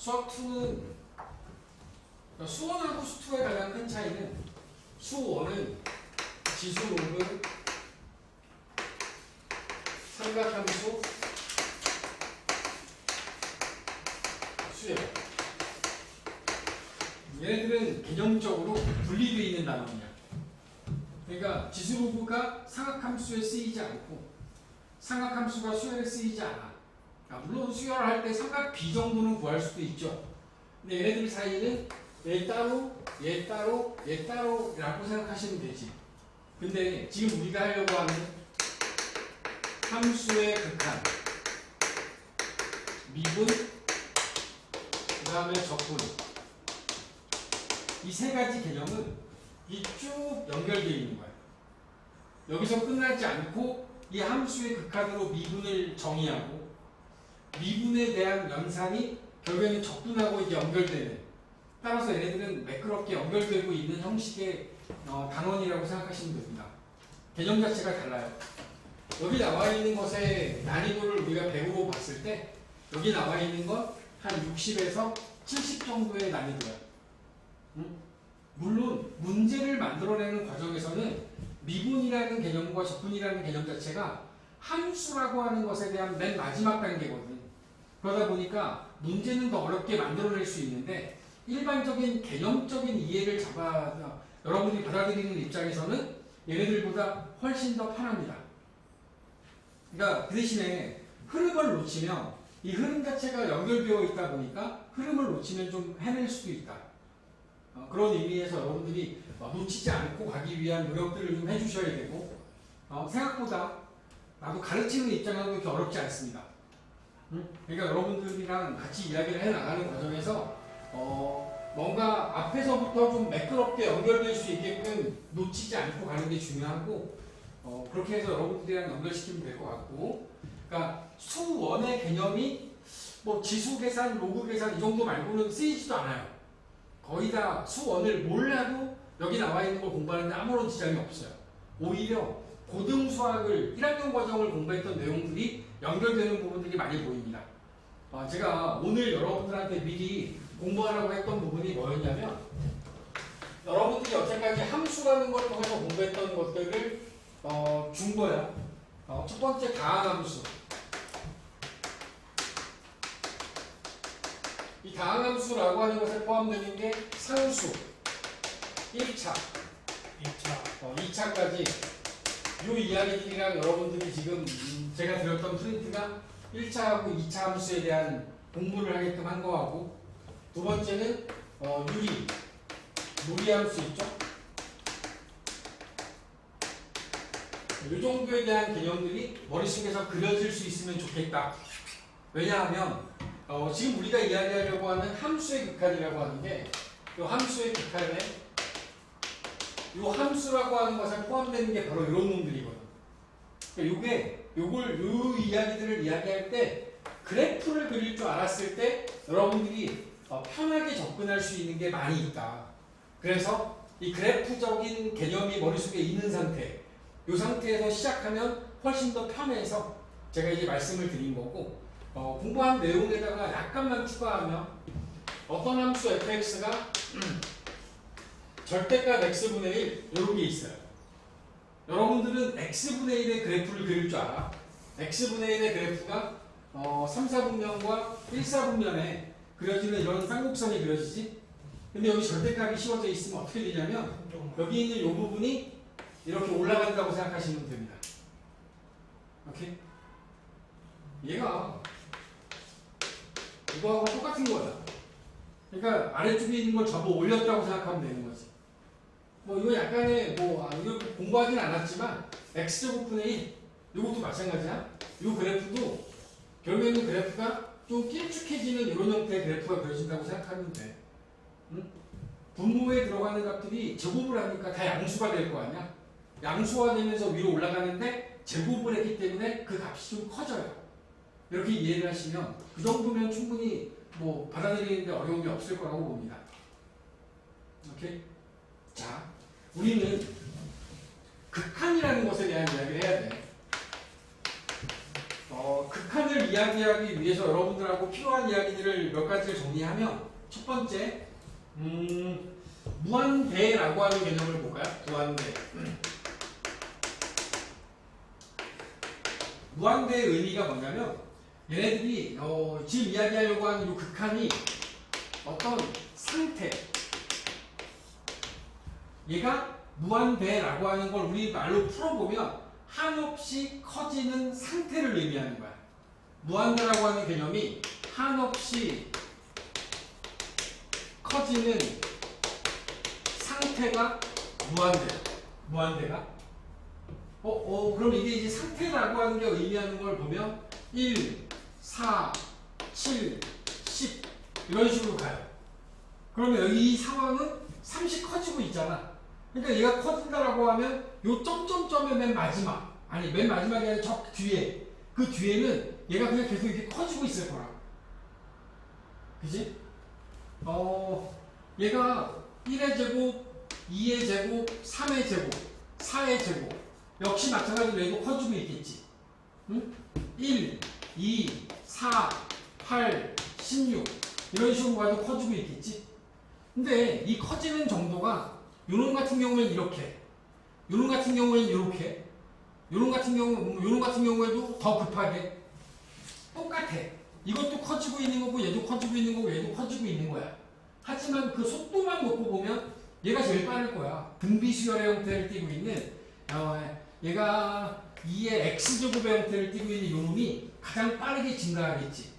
수학2는 수원하고 수2의 가장 큰 차이는 수1은 지수 로그 삼각함수 수열. 얘네들은 개념적으로 분리되어 있는 단어입니다. 그러니까 지수 로그가 삼각함수에 쓰이지 않고 삼각함수가 수열에 쓰이지 않아. 물론 수열할 때 삼각비 정도는 구할 수도 있죠. 근데 얘네들 사이는 얘 따로, 얘 따로, 얘 따로라고 생각하시면 되지. 근데 지금 우리가 하려고 하는 함수의 극한, 미분, 그 다음에 적분, 이 세 가지 개념은 이 쭉 연결되어 있는 거야. 여기서 끝나지 않고 이 함수의 극한으로 미분을 정의하고 미분에 대한 연산이 결국에는 적분하고 이제 연결되는, 따라서 얘네들은 매끄럽게 연결되고 있는 형식의 단원이라고 생각하시면 됩니다. 개념 자체가 달라요. 여기 나와 있는 것의 난이도를 우리가 100으로 봤을 때 여기 나와 있는 건 한 60에서 70 정도의 난이도야. 물론 문제를 만들어내는 과정에서는 미분이라는 개념과 적분이라는 개념 자체가 함수라고 하는 것에 대한 맨 마지막 단계거든. 그러다 보니까 문제는 더 어렵게 만들어낼 수 있는데 일반적인 개념적인 이해를 여러분이 받아들이는 입장에서는 얘네들보다 훨씬 더 편합니다. 그러니까 그 대신에 흐름을 놓치면 이 흐름 자체가 연결되어 있다 보니까 흐름을 놓치면 좀 헤맬 수도 있다. 그런 의미에서 여러분들이 놓치지 않고 가기 위한 노력들을 좀 해주셔야 되고, 생각보다 나도 가르치는 입장에서 그렇게 어렵지 않습니다. 그러니까 여러분들이랑 같이 이야기를 해나가는 과정에서 뭔가 앞에서부터 좀 매끄럽게 연결될 수 있게끔 놓치지 않고 가는 게 중요하고, 그렇게 해서 여러분들이랑 연결시키면 될 것 같고, 그러니까 수1의 개념이 뭐 지수 계산, 로그 계산 이 정도 말고는 쓰이지도 않아요. 거의 다 수1을 몰라도 여기 나와 있는 걸 공부하는데 아무런 지장이 없어요. 오히려 고등수학을 1학년 과정을 공부했던 내용들이 연결되는 부분들이 많이 보입니다. 제가 오늘 여러분들한테 미리 공부하라고 했던 부분이 뭐였냐면, 여러분들이 여태까지 함수라는 걸 통해서 공부했던 것들을 준 거야. 첫 번째 다항함수. 이 다항함수라고 하는 것에 포함되는 게 상수 1차, 2차까지 이 이야기들이랑 여러분들이 지금 제가 드렸던 프린트가 1차하고 2차 함수에 대한 공부를 하게끔 한 거하고, 두 번째는 무리함수 있죠? 이 정도에 대한 개념들이 머릿속에서 그려질 수 있으면 좋겠다. 왜냐하면 지금 우리가 이야기하려고 하는 함수의 극한이라고 하는 게, 이 함수의 극한에 이 함수라고 하는 것에 포함되는 게 바로 이런 놈들이거든. 요 이야기들을 이야기할 때 그래프를 그릴 줄 알았을 때 여러분들이 편하게 접근할 수 있는 게 많이 있다. 그래서 이 그래프적인 개념이 머릿속에 있는 상태, 이 상태에서 시작하면 훨씬 더 편해서 제가 이제 말씀을 드린 거고, 공부한 내용에다가 약간만 추가하면 어떤 함수 fx가 절대값 x분의 1 이런 게 있어요. 여러분들은 x분의 1의 그래프를 그릴 줄 알아. x분의 1의 그래프가 3, 4분면과 1, 4분면에 그려지는 이런 쌍곡선이 그려지지. 근데 여기 절대값이 씌워져 있으면 어떻게 되냐면 여기 있는 이 부분이 이렇게 올라간다고 생각하시면 됩니다. 오케이? 얘가 이거하고 똑같은 거야. 그러니까 아래쪽에 있는 걸 접어 올렸다고 생각하면 되는 거지. 이거 약간의 이거 공부하진 않았지만 x제곱분의 1 이것도 마찬가지야. 이 그래프도 결국에는 그래프가 좀 길쭉해지는 이런 형태의 그래프가 그려진다고 생각하면 돼. 응? 분모에 들어가는 값들이 제곱을 하니까 다 양수가 될 거 아니야? 양수화 되면서 위로 올라가는데 제곱을 했기 때문에 그 값이 좀 커져요. 이렇게 이해를 하시면 그 정도면 충분히 받아들이는데 어려움이 없을 거라고 봅니다. 오케이? 자, 우리는 극한이라는 것에 대한 이야기를 해야 돼. 극한을 이야기하기 위해서 여러분들하고 필요한 이야기들을 몇 가지를 정리하면 첫 번째, 무한대라고 하는 개념을 볼까요? 무한대. 무한대의 의미가 뭐냐면 얘네들이 지금 이야기하려고 하는 이 극한이 어떤 상태, 얘가 무한대라고 하는 걸 우리 말로 풀어보면 한없이 커지는 상태를 의미하는 거야. 무한대라고 하는 개념이 한없이 커지는 상태가 무한대야. 무한대가. 그럼 이게 이제 상태라고 하는 게 의미하는 걸 보면 1, 4, 7, 10 이런 식으로 가요. 그러면 여기 이 상황은 30 커지고 있잖아. 그러니까 얘가 커진다라고 하면 요 점점점의 맨 마지막이 아니라 저 뒤에, 그 뒤에는 얘가 그냥 계속 이렇게 커지고 있을 거라. 그지? 얘가 1의 제곱, 2의 제곱, 3의 제곱, 4의 제곱 역시 마찬가지로 얘도 커지고 있겠지. 응? 1, 2, 4, 8, 16 이런 식으로 가도 커지고 있겠지. 근데 이 커지는 정도가 요놈 같은 경우에는 이렇게, 요놈 같은 경우에는 이렇게, 요놈 같은 경우에도 더 급하게 똑같아. 이것도 커지고 있는 거고 얘도 커지고 있는 거고 얘도 커지고 있는 거야. 하지만 그 속도만 놓고 보면 얘가 제일 빠를 거야. 등비수열의 형태를 띠고 있는 얘가 2의 x제곱의 형태를 띠고 있는 요놈이 가장 빠르게 증가하겠지.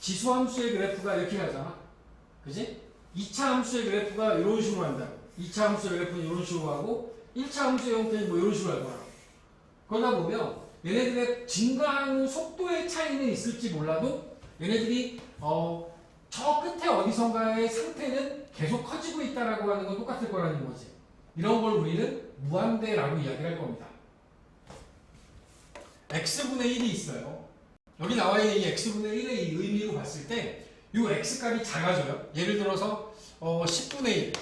지수함수의 그래프가 이렇게 가잖아. 그지? 2차 함수의 그래프가 이런 식으로 한다고. 2차 함수의 그래프는 이런 식으로 하고 1차 함수의 형태는 뭐 이런 식으로 할 거라고. 그러다 보면 얘네들의 증가하는 속도의 차이는 있을지 몰라도 얘네들이 저 끝에 어디선가의 상태는 계속 커지고 있다라고 하는 건 똑같을 거라는 거지. 이런 걸 우리는 무한대라고 이야기할 겁니다. x분의 1이 있어요. 여기 나와 있는 이 x분의 1의 이 의미로 봤을 때 이 x값이 작아져요. 예를 들어서 10분의 1,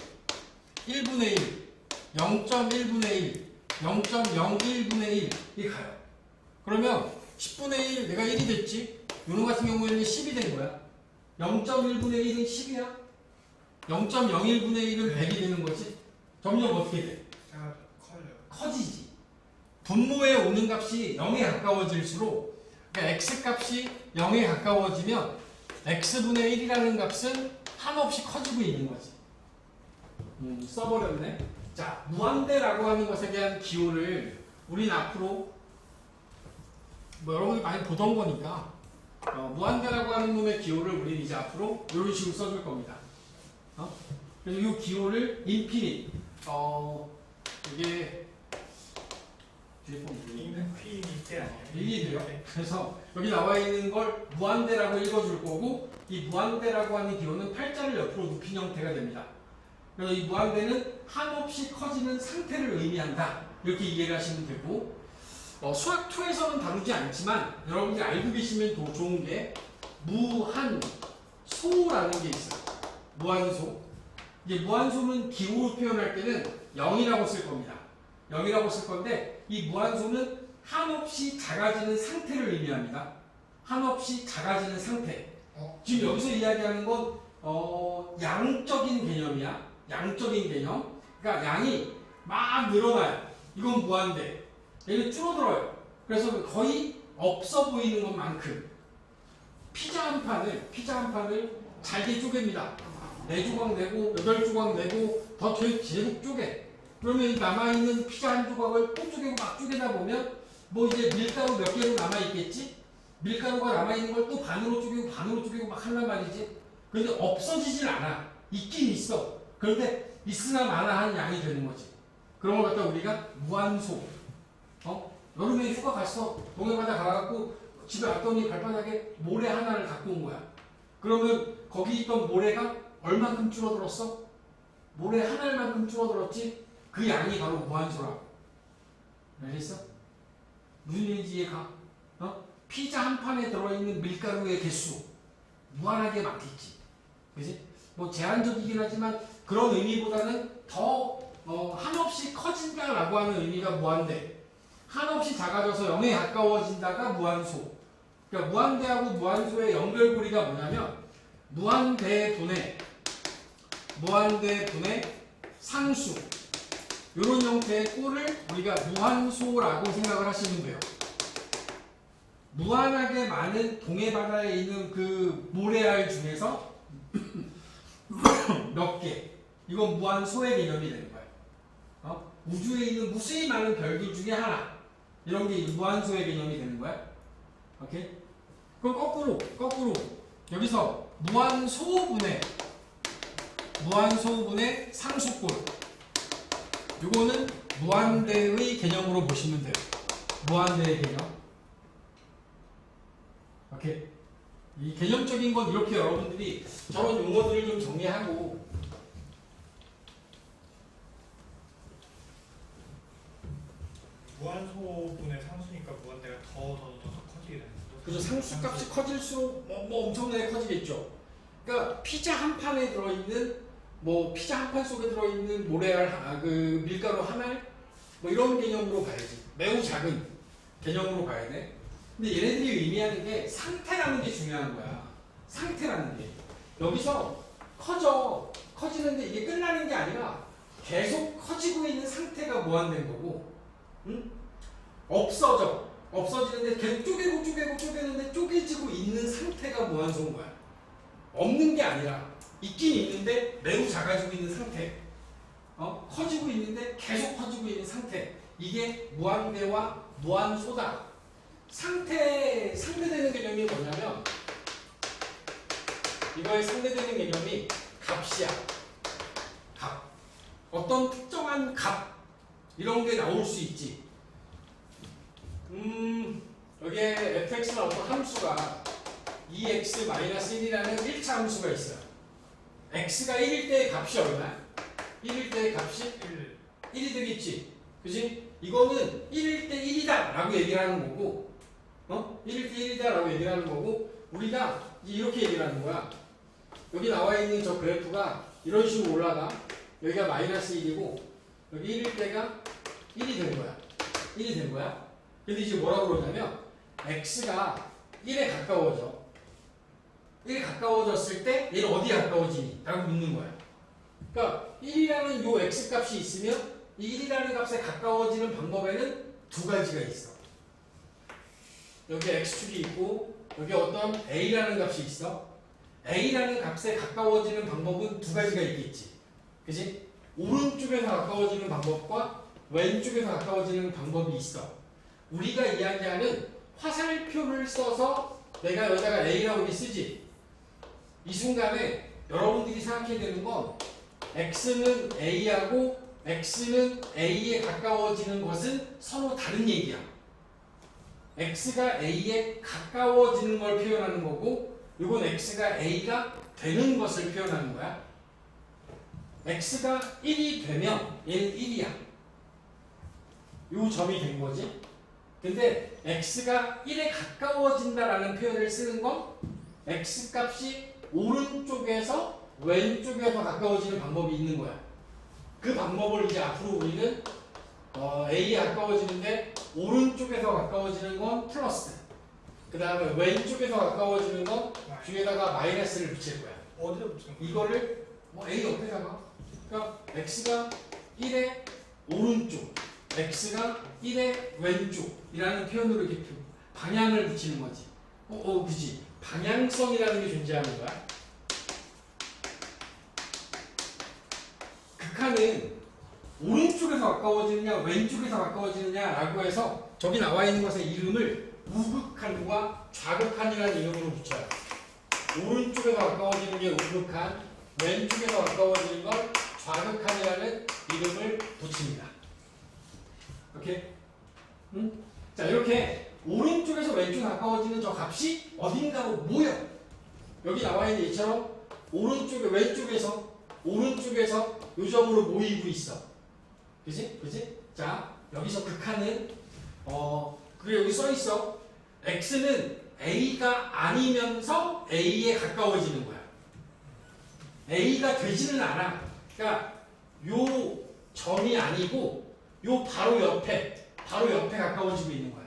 1분의 1, 0.1분의 1, 0.01분의 1이 가요. 그러면 10분의 1, 내가 1이 됐지? 요놈 같은 경우에는 10이 된 거야. 0.1분의 1은 10이야. 0.01분의 1은 100이 되는 거지. 점점 어떻게 돼? 커지지. 분모에 오는 값이 0에 가까워질수록, 그러니까 x값이 0에 가까워지면 x분의 1이라는 값은 한없이 커지고 있는 거지. 써버렸네. 자, 무한대라고 하는 것에 대한 기호를 우린 앞으로 여러분이 많이 보던 거니까 무한대라고 하는 놈의 기호를 우린 이제 앞으로 이런 식으로 써줄 겁니다. 그래서 이 기호를 인피니트, 이게 인피니트 아니에요? 이게 돼요. 그래서 여기 나와 있는 걸 무한대라고 읽어줄 거고, 이 무한대라고 하는 기호는 팔자를 옆으로 눕힌 형태가 됩니다. 그래서 이 무한대는 한없이 커지는 상태를 의미한다. 이렇게 이해를 하시면 되고, 수학 2에서는 다루지 않지만 여러분들이 알고 계시면 더 좋은 게 무한소라는 게 있어요. 무한소. 이제 무한소는 기호로 표현할 때는 0이라고 쓸 겁니다. 0이라고 쓸 건데 이 무한소는 한없이 작아지는 상태를 의미합니다. 한없이 작아지는 상태. 지금 여기서 이야기하는 건 양적인 개념이야. 양적인 개념. 그러니까 양이 막 늘어나요. 이건 무한대. 얘는 줄어들어요. 그래서 거의 없어 보이는 것만큼 피자 한 판을 잘게 쪼갭니다. 4조각 내고 8조각 내고 더 계속 쪼개. 그러면 남아있는 피자 한 조각을 또 쪼개고 막 쪼개다 보면 뭐 이제 밀가루 몇 개로 남아있겠지? 밀가루가 남아있는 걸 또 반으로 쪼개고 막 한단 말이지. 그런데 없어지질 않아. 있긴 있어. 그런데 있으나 마나 한 양이 되는 거지. 그런 걸 갖다 우리가 무한소. 여름에 휴가 갔어. 동해바다 가갖고 집에 왔더니 발바닥에 모래 하나를 갖고 온 거야. 그러면 거기 있던 모래가 얼만큼 줄어들었어? 모래 한 알만큼 줄어들었지? 그 양이 바로 무한소라고. 알겠어? 무슨 얘기인지 이해가? 피자 한 판에 들어있는 밀가루의 개수 무한하게 많겠지. 그지? 뭐 제한적이긴 하지만 그런 의미보다는 더 한없이 커진다라고 하는 의미가 무한대. 한없이 작아져서 0에 가까워진다가 무한소. 그러니까 무한대하고 무한소의 연결고리가 뭐냐면 무한대분의 상수 이런 형태의 꼴을 우리가 무한소라고 생각을 하시면 돼요. 무한하게 많은 동해바다에 있는 그 모래알 중에서 몇 개, 이건 무한소의 개념이 되는 거야. 우주에 있는 무수히 많은 별들 중에 하나, 이런 게 무한소의 개념이 되는 거야. 오케이? 그럼 거꾸로 여기서 무한소분의 상수꼴, 이거는 무한대의 개념으로 보시면 돼요. 무한대의 개념. 오케이. 이 개념적인 건 이렇게 여러분들이 저런 용어들을 좀 정리하고, 무한소분의 상수니까 무한대가 더 커지게 되는 거죠. 그죠. 상수값이 커질수록 뭐 엄청나게 커지겠죠. 그러니까 피자 한 판에 들어있는, 피자 한 판 속에 들어있는 모래알, 그 밀가루 한 알, 이런 개념으로 봐야지. 매우 작은 개념으로 봐야 돼. 근데 얘네들이 의미하는 게 상태라는 게 중요한 거야. 상태라는 게. 여기서 커지는데 이게 끝나는 게 아니라 계속 커지고 있는 상태가 무한된 거고, 응? 없어지는데 계속 쪼개는데 쪼개지고 있는 상태가 무한소인 거야. 없는 게 아니라 있긴 있는데 매우 작아지고 있는 상태. 커지고 있는데 계속 커지고 있는 상태. 이게 무한대와 무한소다. 상대되는 개념이 뭐냐면, 이거의 상대되는 개념이 값이야. 값. 어떤 특정한 값, 이런 게 나올 수 있지. 여기에 fx는 어떤 함수가 2x-1이라는 1차 함수가 있어요. x가 1일 때의 값이 얼마야? 1일 때의 값이 1이 되겠지. 그지? 이거는 1일 때 1이다 라고 얘기를 하는 거고, 1일 때 1이다 라고 얘기를 하는 거고, 우리가 이렇게 얘기를 하는 거야. 여기 나와 있는 저 그래프가 이런 식으로 올라가. 여기가 -1이고, 여기 1일 때가 1이 된 거야. 1이 된 거야. 근데 이제 뭐라고 그러냐면, x가 1에 가까워져. 1에 가까워졌을 때 얘는 어디에 가까워지니? 라고 묻는 거야. 그러니까 1이라는 요 x값이 있으면 이 1이라는 값에 가까워지는 방법에는 두 가지가 있어. 여기 x축이 있고 여기 어떤 a라는 값이 있어. a라는 값에 가까워지는 방법은 두 가지가 있겠지. 그치? 오른쪽에서 가까워지는 방법과 왼쪽에서 가까워지는 방법이 있어. 우리가 이야기하는 화살표를 써서 내가 여기다가 a라고 이렇게 쓰지. 이 순간에 여러분들이 생각해야 되는 건 x는 a하고 x는 a에 가까워지는 것은 서로 다른 얘기야. x가 a에 가까워지는 걸 표현하는 거고, 이건 x가 a가 되는 것을 표현하는 거야. x가 1이 되면 얘는 1이야. 요 점이 된 거지. 근데 x가 1에 가까워진다라는 표현을 쓰는 건 x값이 오른쪽에서 왼쪽에서 가까워지는 방법이 있는 거야. 그 방법을 이제 앞으로 우리는 A에 가까워지는데 오른쪽에서 가까워지는 건 플러스, 그 다음에 왼쪽에서 가까워지는 건 뒤에다가 마이너스를 붙일 거야. 어디다 붙이는 거야? 이거를 A 옆에다가, 그러니까 x가 1의 오른쪽, x가 1의 왼쪽이라는 표현으로 이렇게 방향을 붙이는 거지. 그지? 방향성이라는 게 존재하는 거야. 극한은 오른쪽에서 가까워지느냐 왼쪽에서 가까워지느냐라고 해서 저기 나와 있는 것의 이름을 우극한과 좌극한이라는 이름으로 붙여요. 오른쪽에서 가까워지는 게 우극한, 왼쪽에서 가까워지는 걸 좌극한이라는 이름을 붙입니다. 오케이? 응? 자, 이렇게 오른쪽에서 왼쪽에 가까워지는 저 값이 어딘가로 모여. 여기 나와 있는 이처럼 오른쪽에서 요점으로 모이고 있어. 그지? 자, 여기서 극한은 그게 여기 써 있어. x는 a가 아니면서 a에 가까워지는 거야. a가 되지는 않아. 그러니까 요 점이 아니고 요 바로 옆에 바로 옆에 가까워지고 있는 거야.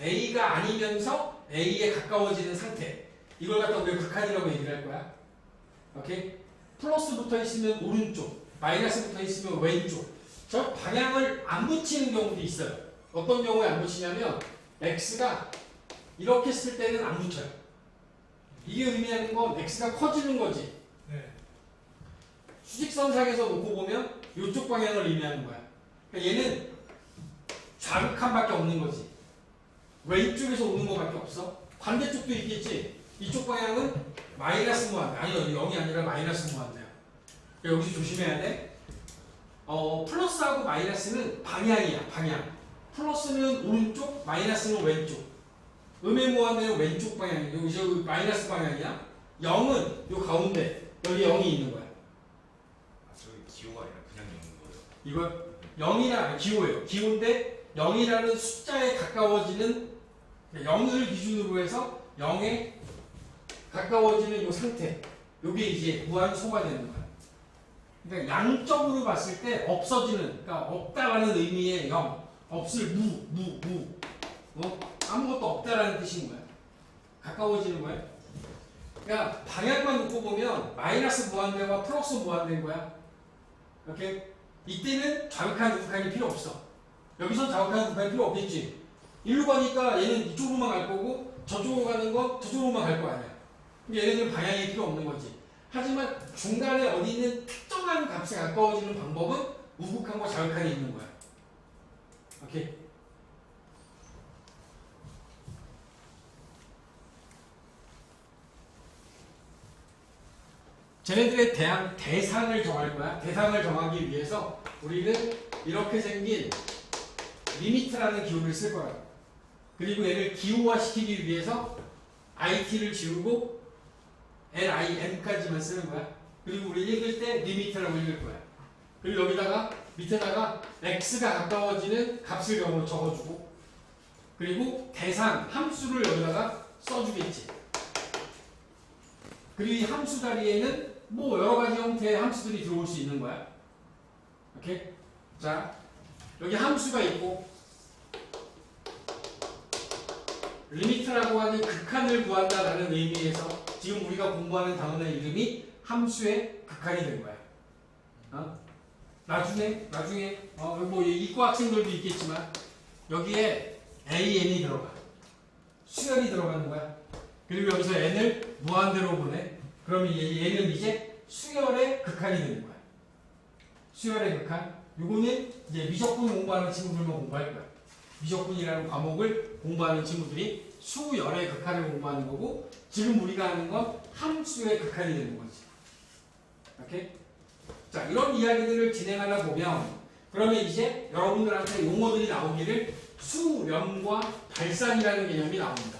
A가 아니면서 A에 가까워지는 상태. 이걸 갖다 우리가 극한이라고 얘기를 할 거야. 오케이? 플러스 붙어 있으면 오른쪽, 마이너스 붙어 있으면 왼쪽. 저 방향을 안 붙이는 경우도 있어요. 어떤 경우에 안 붙이냐면 X가 이렇게 쓸 때는 안 붙여요. 이게 의미하는 건 X가 커지는 거지. 네. 수직선상에서 놓고 보면 이쪽 방향을 의미하는 거야. 그러니까 얘는 좌극한밖에 없는 거지. 왼쪽에서 오는 거밖에 없어. 반대쪽도 있겠지. 이쪽 방향은 마이너스 무한대. 아니요, 0이 아니라 마이너스 무한대야. 그러니까 여기서 조심해야 돼. 플러스하고 마이너스는 방향이야, 방향. 플러스는 오른쪽, 마이너스는 왼쪽. 음의 무한대는 왼쪽 방향이야. 여기 마이너스 방향이야. 0은 요 가운데, 여기 0이 있는 거야. 아, 저기 기호가 아니라 그냥 있는 거예요. 이걸 0이라 기호예요. 기호인데 0이라는 숫자에 가까워지는 0을 기준으로 해서 0에 가까워지는 이 상태. 이게 이제 무한소가 되는 거야. 그러니까 양적으로 봤을 때 없어지는, 그러니까 없다라는 의미의 0, 없을 무. 아무것도 없다라는 뜻인 거야. 가까워지는 거야. 그러니까 방향만 놓고 보면 마이너스 무한대와 플러스 무한대인 거야. 이렇게 이때는 좌극한 우극한이 필요 없어. 여기선 좌극한 우극한이 필요 없겠지. 일로 가니까 얘는 이쪽으로만 갈 거고 저쪽으로 가는 건 저쪽으로만 갈 거 아니야. 얘네들은 방향이 필요 없는 거지. 하지만 중간에 어디 있는 특정한 값에 가까워지는 방법은 우극한과 좌극한이 있는 거야. 오케이? 쟤네들의 대상을 정할 거야. 대상을 정하기 위해서 우리는 이렇게 생긴 리미트라는 기호를 쓸 거야. 그리고 얘를 기호화시키기 위해서 IT를 지우고 NIM까지만 쓰는 거야. 그리고 우리 읽을 때 리미트라고 읽을 거야. 그리고 여기다가 밑에다가 X가 가까워지는 값을 영어로 적어주고, 그리고 대상 함수를 여기다가 써주겠지. 그리고 이 함수 자리에는 뭐 여러 가지 형태의 함수들이 들어올 수 있는 거야. 오케이? 자, 여기 함수가 있고, 리미트라고 하는 극한을 구한다라는 의미에서 지금 우리가 공부하는 단어의 이름이 함수의 극한이 된 거야. 나중에 뭐 이과 학생들도 있겠지만 여기에 AN이 들어가. 수열이 들어가는 거야. 그리고 여기서 n을 무한대로 보내. 그러면 얘는 이제 수열의 극한이 되는 거야. 수열의 극한. 요거는 이제 미적분 공부하는 친구들만 공부할 거야. 미적분이라는 과목을 공부하는 친구들이 수열의 극한을 공부하는 거고, 지금 우리가 하는 건 함수의 극한이 되는 거지. 오케이? 자, 이런 이야기들을 진행하다 보면, 그러면 이제 여러분들한테 용어들이 나오기를 수렴과 발산이라는 개념이 나옵니다.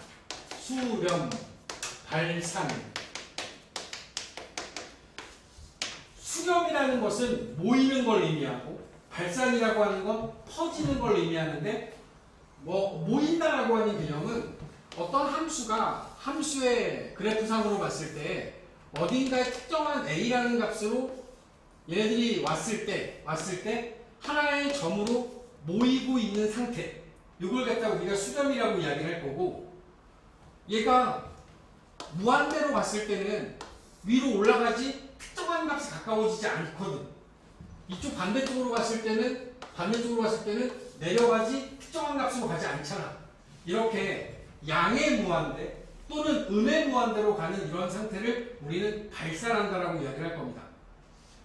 수렴, 발산. 수렴이라는 것은 모이는 걸 의미하고, 발산이라고 하는 건 퍼지는 걸 의미하는데, 모인다라고 하는 개념은 어떤 함수가 함수의 그래프상으로 봤을 때 어딘가에 특정한 A라는 값으로 얘네들이 왔을 때 하나의 점으로 모이고 있는 상태, 이걸 갖다가 우리가 수렴이라고 이야기를 할 거고, 얘가 무한대로 갔을 때는 위로 올라가지 특정한 값에 가까워지지 않거든. 이쪽 반대쪽으로 갔을 때는 내려가지 특정한 값으로 가지 않잖아. 이렇게 양의 무한대 또는 음의 무한대로 가는 이런 상태를 우리는 발산한다라고 이야기를 할 겁니다.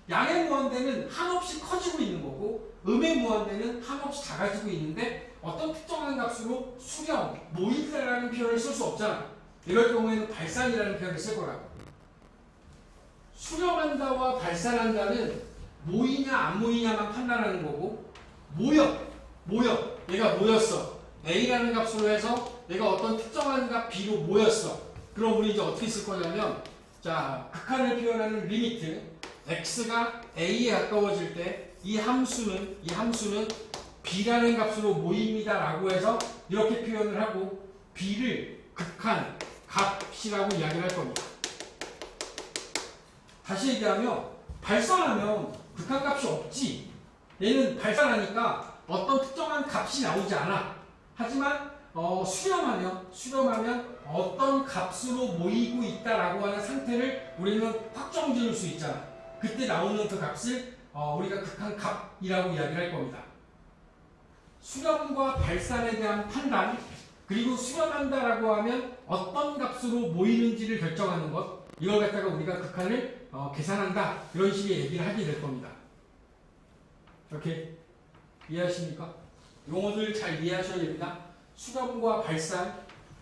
양의 무한대는 한없이 커지고 있는 거고, 음의 무한대는 한없이 작아지고 있는데 어떤 특정한 값으로 수렴, 모인다라는 표현을 쓸 수 없잖아. 이럴 경우에는 발산이라는 표현을 쓸 거라고. 수렴한다와 발산한다는 모이냐 안 모이냐만 판단하는 거고, 모여. 얘가 모였어. A라는 값으로 해서 얘가 어떤 특정한 값 B로 모였어. 그럼 우리 이제 어떻게 쓸 거냐면, 자, 극한을 표현하는 리미트 X가 A에 가까워질 때 이 함수는 B라는 값으로 모입니다 라고 해서 이렇게 표현을 하고, B를 극한 값이라고 이야기를 할 겁니다. 다시 얘기하면 발산하면 극한 값이 없지. 얘는 발산하니까 어떤 특정한 값이 나오지 않아. 하지만 수렴하면 어떤 값으로 모이고 있다라고 하는 상태를 우리는 확정 지을 수 있잖아. 그때 나오는 그 값을 우리가 극한값이라고 이야기를 할 겁니다. 수렴과 발산에 대한 판단, 그리고 수렴한다라고 하면 어떤 값으로 모이는지를 결정하는 것, 이걸 갖다가 우리가 극한을 계산한다, 이런 식의 얘기를 하게 될 겁니다. 이렇게 이해하십니까? 용어들 잘 이해하셔야 됩니다. 수렴과 발산,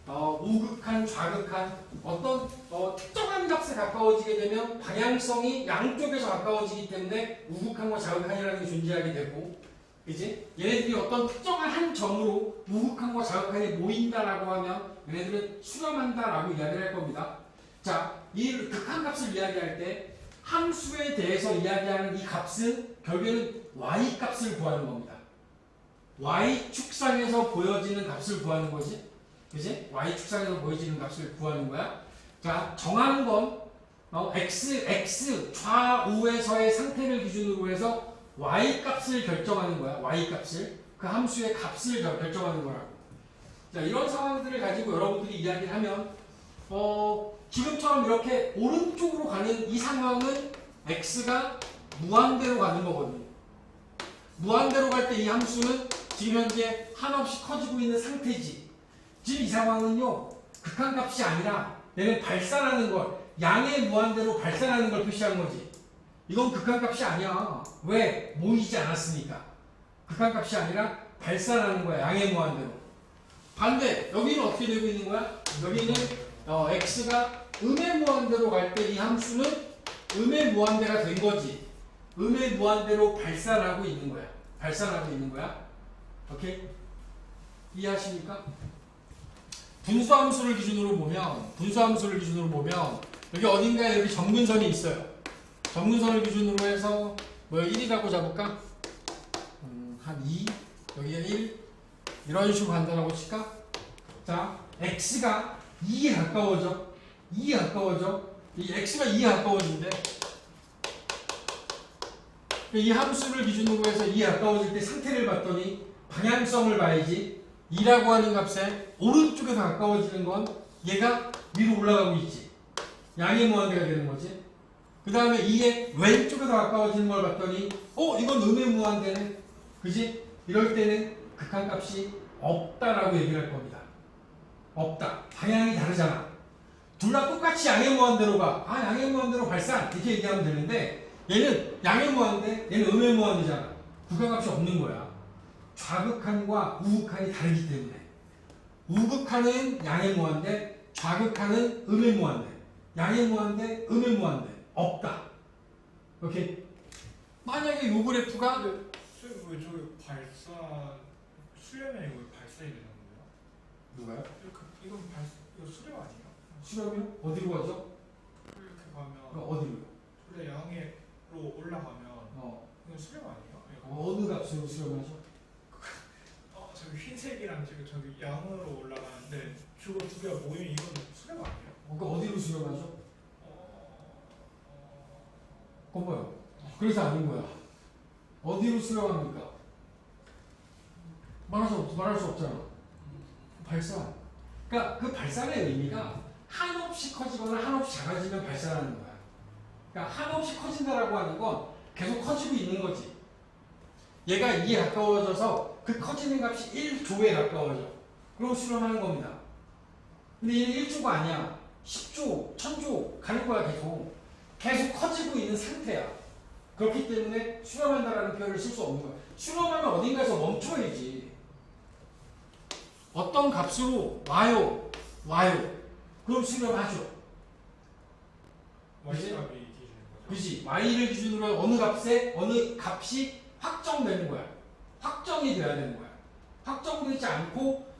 우극한, 좌극한, 어떤 특정한 값에 가까워지게 되면 방향성이 양쪽에서 가까워지기 때문에 우극한과 좌극한이라는 게 존재하게 되고, 그지? 얘네들이 어떤 특정한 한 점으로 우극한과 좌극한이 모인다라고 하면 얘네들은 수렴한다라고 이야기를 할 겁니다. 자, 이 극한값을 이야기할 때 함수에 대해서 이야기하는 이 값은 결국에는 y값을 구하는 겁니다. y축상에서 보여지는 값을 구하는 거지. 그지? y축상에서 보여지는 값을 구하는 거야. 자, 정하는 건 x 좌우에서의 상태를 기준으로 해서 y값을 결정하는 거야. y값을. 그 함수의 값을 결정하는 거라고. 자, 이런 상황들을 가지고 여러분들이 이야기를 하면 지금처럼 이렇게 오른쪽으로 가는 이 상황은 x가 무한대로 가는 거거든요. 무한대로 갈 때 이 함수는 지금 현재 한없이 커지고 있는 상태지. 지금 이 상황은요, 극한값이 아니라 얘는 발산하는 걸, 양의 무한대로 발산하는 걸 표시하는 거지. 이건 극한값이 아니야. 왜? 모이지 않았으니까. 극한값이 아니라 발산하는 거야. 양의 무한대로. 반대, 여기는 어떻게 되고 있는 거야? 여기는 x가 음의 무한대로 갈 때 이 함수는 음의 무한대가 된 거지. 음의 무한대로 발산하고 있는 거야. 발산하고 있는 거야. 오케이? 이해하십니까? 분수함수를 기준으로 보면 여기 어딘가에 여기 점근선이 있어요. 점근선을 기준으로 해서 뭐 1이라고 잡을까? 한 2, 여기가 1, 이런 식으로 간다라고 칠까? 자, x가 2에 가까워져. 이 x가 2에 가까워진대. 이 함수를 기준으로 해서 2에 가까워질 때 상태를 봤더니 방향성을 봐야지. 2라고 하는 값에 오른쪽에서 가까워지는 건 얘가 위로 올라가고 있지. 양의 무한대가 되는 거지. 그 다음에 2의 왼쪽에서 가까워지는 걸 봤더니 이건 음의 무한대네. 그지? 이럴 때는 극한값이 없다라고 얘기를 할 겁니다. 없다. 방향이 다르잖아. 둘 다 똑같이 양의 무한대로 가. 양의 무한대로 발산. 이렇게 얘기하면 되는데 얘는 양의 무한대, 얘는 음의 무한대잖아. 극한값이 없는 거야. 좌극한과 우극한이 다르기 때문에. 우극한은 양의 무한대, 좌극한은 음의 무한대. 양의 무한대, 음의 무한대. 없다. 오케이? 만약에 요 그래프가 왜 저기 수렴이 아니고 왜 발산이 되는 거예요? 누가요? 이건 이거 수렴 아니에요? 수렴이요? 어디로 가죠? 이렇게 가면 어디로요? 원래 양으로 올라가면 이건 수렴 아니에요? 어느 값으로 수렴하죠? 저기 흰색이랑 지금 저기 양으로 올라가는데 저거 두 개가 모이면 이건 수렴 아니에요? 그러니까 어디로 수렴하죠? 그건 뭐요? 그래서 아닌 거야. 어디로 수렴합니까? 말할 수 없잖아. 발산. 그러니까 그 발산의 의미가 한없이 커지거나 한없이 작아지면 발산하는 거야. 그러니까 한없이 커진다라고 하는 건 계속 커지고 있는 거지. 얘가 2에 가까워져서 그 커지는 값이 1조에 가까워져. 그럼 수렴하는 겁니다. 근데 얘는 1조가 아니야. 10조, 1000조 가는 거야 계속. 계속 커지고 있는 상태야. 그렇기 때문에 수렴한다라는 표현을 쓸 수 없는 거야. 수렴하면 어딘가에서 멈춰야지. 어떤 값으로 와요. 그럼 수렴하죠. y값이 기준인 거죠? 그지? y를 기준으로 어느 값이 확정되는 거야. 확정이 돼야 되는 거야. 확정되지 않고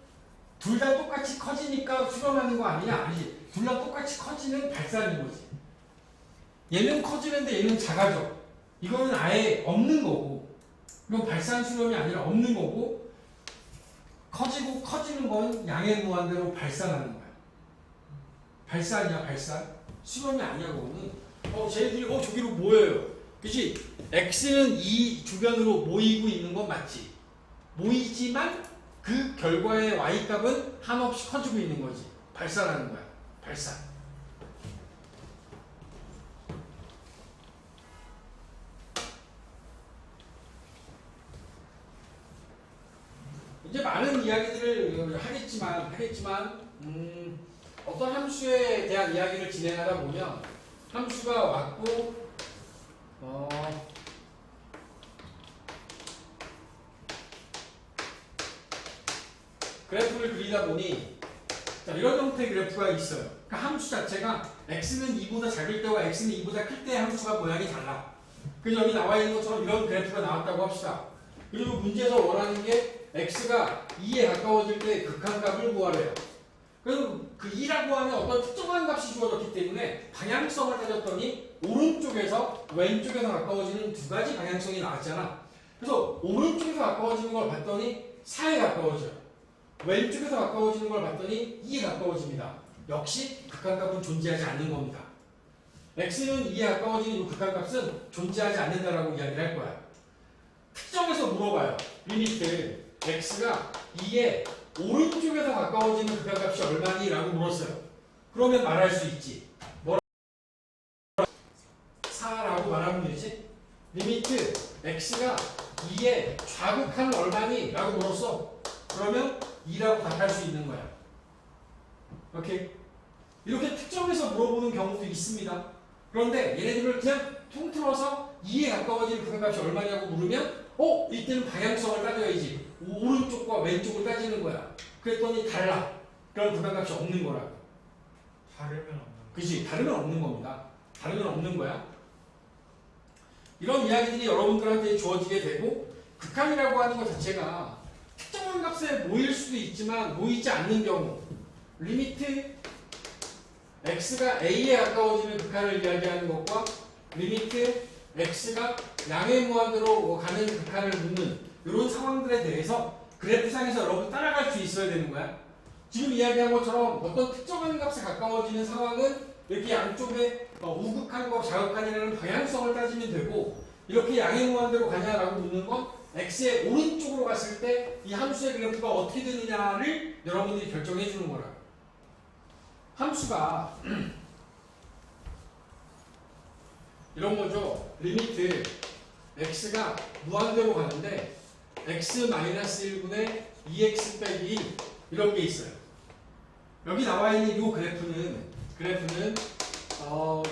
둘 다 똑같이 커지니까 수렴하는 거 아니냐? 아니지. 둘 다 똑같이 커지는 발산인 거지. 얘는 커지는데 얘는 작아져. 이거는 아예 없는 거고. 이건 발산 수렴이 아니라 없는 거고. 커지고 커지는 건 양의 무한대로 발산하는 거야. 발산이야, 발산. 수렴이 아니야, 그거는. 쟤네들이 저기로 모여요. 그치? x는 이 주변으로 모이고 있는 건 맞지. 모이지만 그 결과의 y값은 한없이 커지고 있는 거지. 발산하는 거야. 발산. 이제 많은 이야기들을 하겠지만 어떤 함수에 대한 이야기를 진행하다 보면 함수가 왔고 그래프를 그리다 보니 자, 이런 형태의 그래프가 있어요. 그러니까 함수 자체가 x는 2보다 작을 때와 x는 2보다 클 때의 함수가 모양이 달라. 그래서 여기 나와 있는 것처럼 이런 그래프가 나왔다고 합시다. 그리고 문제에서 원하는 게 x가 2에 가까워질 때 극한값을 구하래요. 그래서 그 2라고 하는 어떤 특정한 값이 주어졌기 때문에 방향성을 따졌더니 오른쪽에서 왼쪽에서 가까워지는 두 가지 방향성이 나왔잖아. 그래서 오른쪽에서 가까워지는 걸 봤더니 4에 가까워져요. 왼쪽에서 가까워지는 걸 봤더니 2에 가까워집니다. 역시 극한값은 존재하지 않는 겁니다. x는 2에 가까워지는 이 극한값은 존재하지 않는다라고 이야기를 할 거야. 특정해서 물어봐요. 리미트 x가 2에 오른쪽에서 가까워지는 극한값이 얼마니? 라고 물었어요. 그러면 말할 수 있지. 뭐라고? 4라고 말하면 되지. 리미트 x가 2에 좌극한 얼마니? 라고 물었어. 그러면 2라고 답할 수 있는 거야. 오케이? 이렇게 특정해서 물어보는 경우도 있습니다. 그런데 얘네들을 그냥 통틀어서 2에 가까워지는 극한값이 얼마냐고 물으면 이때는 방향성을 따져야지. 오른쪽과 왼쪽을 따지는 거야. 그랬더니 달라. 그럼 극한값이 없는 거라고. 다르면 없는 거. 그치? 다르면 없는 겁니다. 다르면 없는 거야. 이런 이야기들이 여러분들한테 주어지게 되고 극한이라고 하는 것 자체가 특정한 값에 모일 수도 있지만 모이지 않는 경우 리미트 x가 a에 가까워지는 극한을 이야기하는 것과 리미트 x가 양의 무한으로 가는 극한을 묻는 이런 상황들에 대해서 그래프상에서 여러분 따라갈 수 있어야 되는 거야. 지금 이야기한 것처럼 어떤 특정한 값에 가까워지는 상황은 이렇게 양쪽에 우극한과 좌극한이라는 방향성을 따지면 되고 이렇게 양의 무한대로 가냐라고 묻는 건 x의 오른쪽으로 갔을 때 이 함수의 그래프가 어떻게 되느냐를 여러분들이 결정해 주는 거라. 함수가 이런 거죠. 리미트 x가 무한대로 가는데 x-1분의 2x 빼기 1 이런 게 있어요. 여기 나와 있는 이 그래프는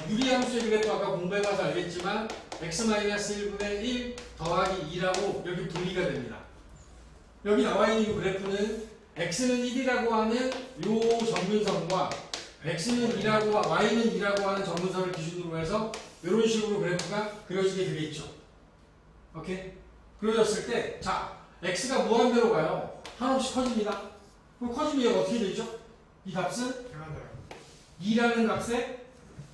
유리함수의 그래프 아까 공부해봐서 알겠지만 x-1분의 1 더하기 2라고 이렇게 분리가 됩니다. 여기 나와 있는 이 그래프는 x는 1이라고 하는 이 정근선과 x는 2라고 y는 2라고 하는 정근선을 기준으로 해서 이런 식으로 그래프가 그려지게 되겠죠. 오케이? 그려졌을 때 자, x가 무한대로 가요. 한없이 커집니다. 그럼 커지면 얘가 어떻게 되죠? 이 값은 제가요. 2라는 값에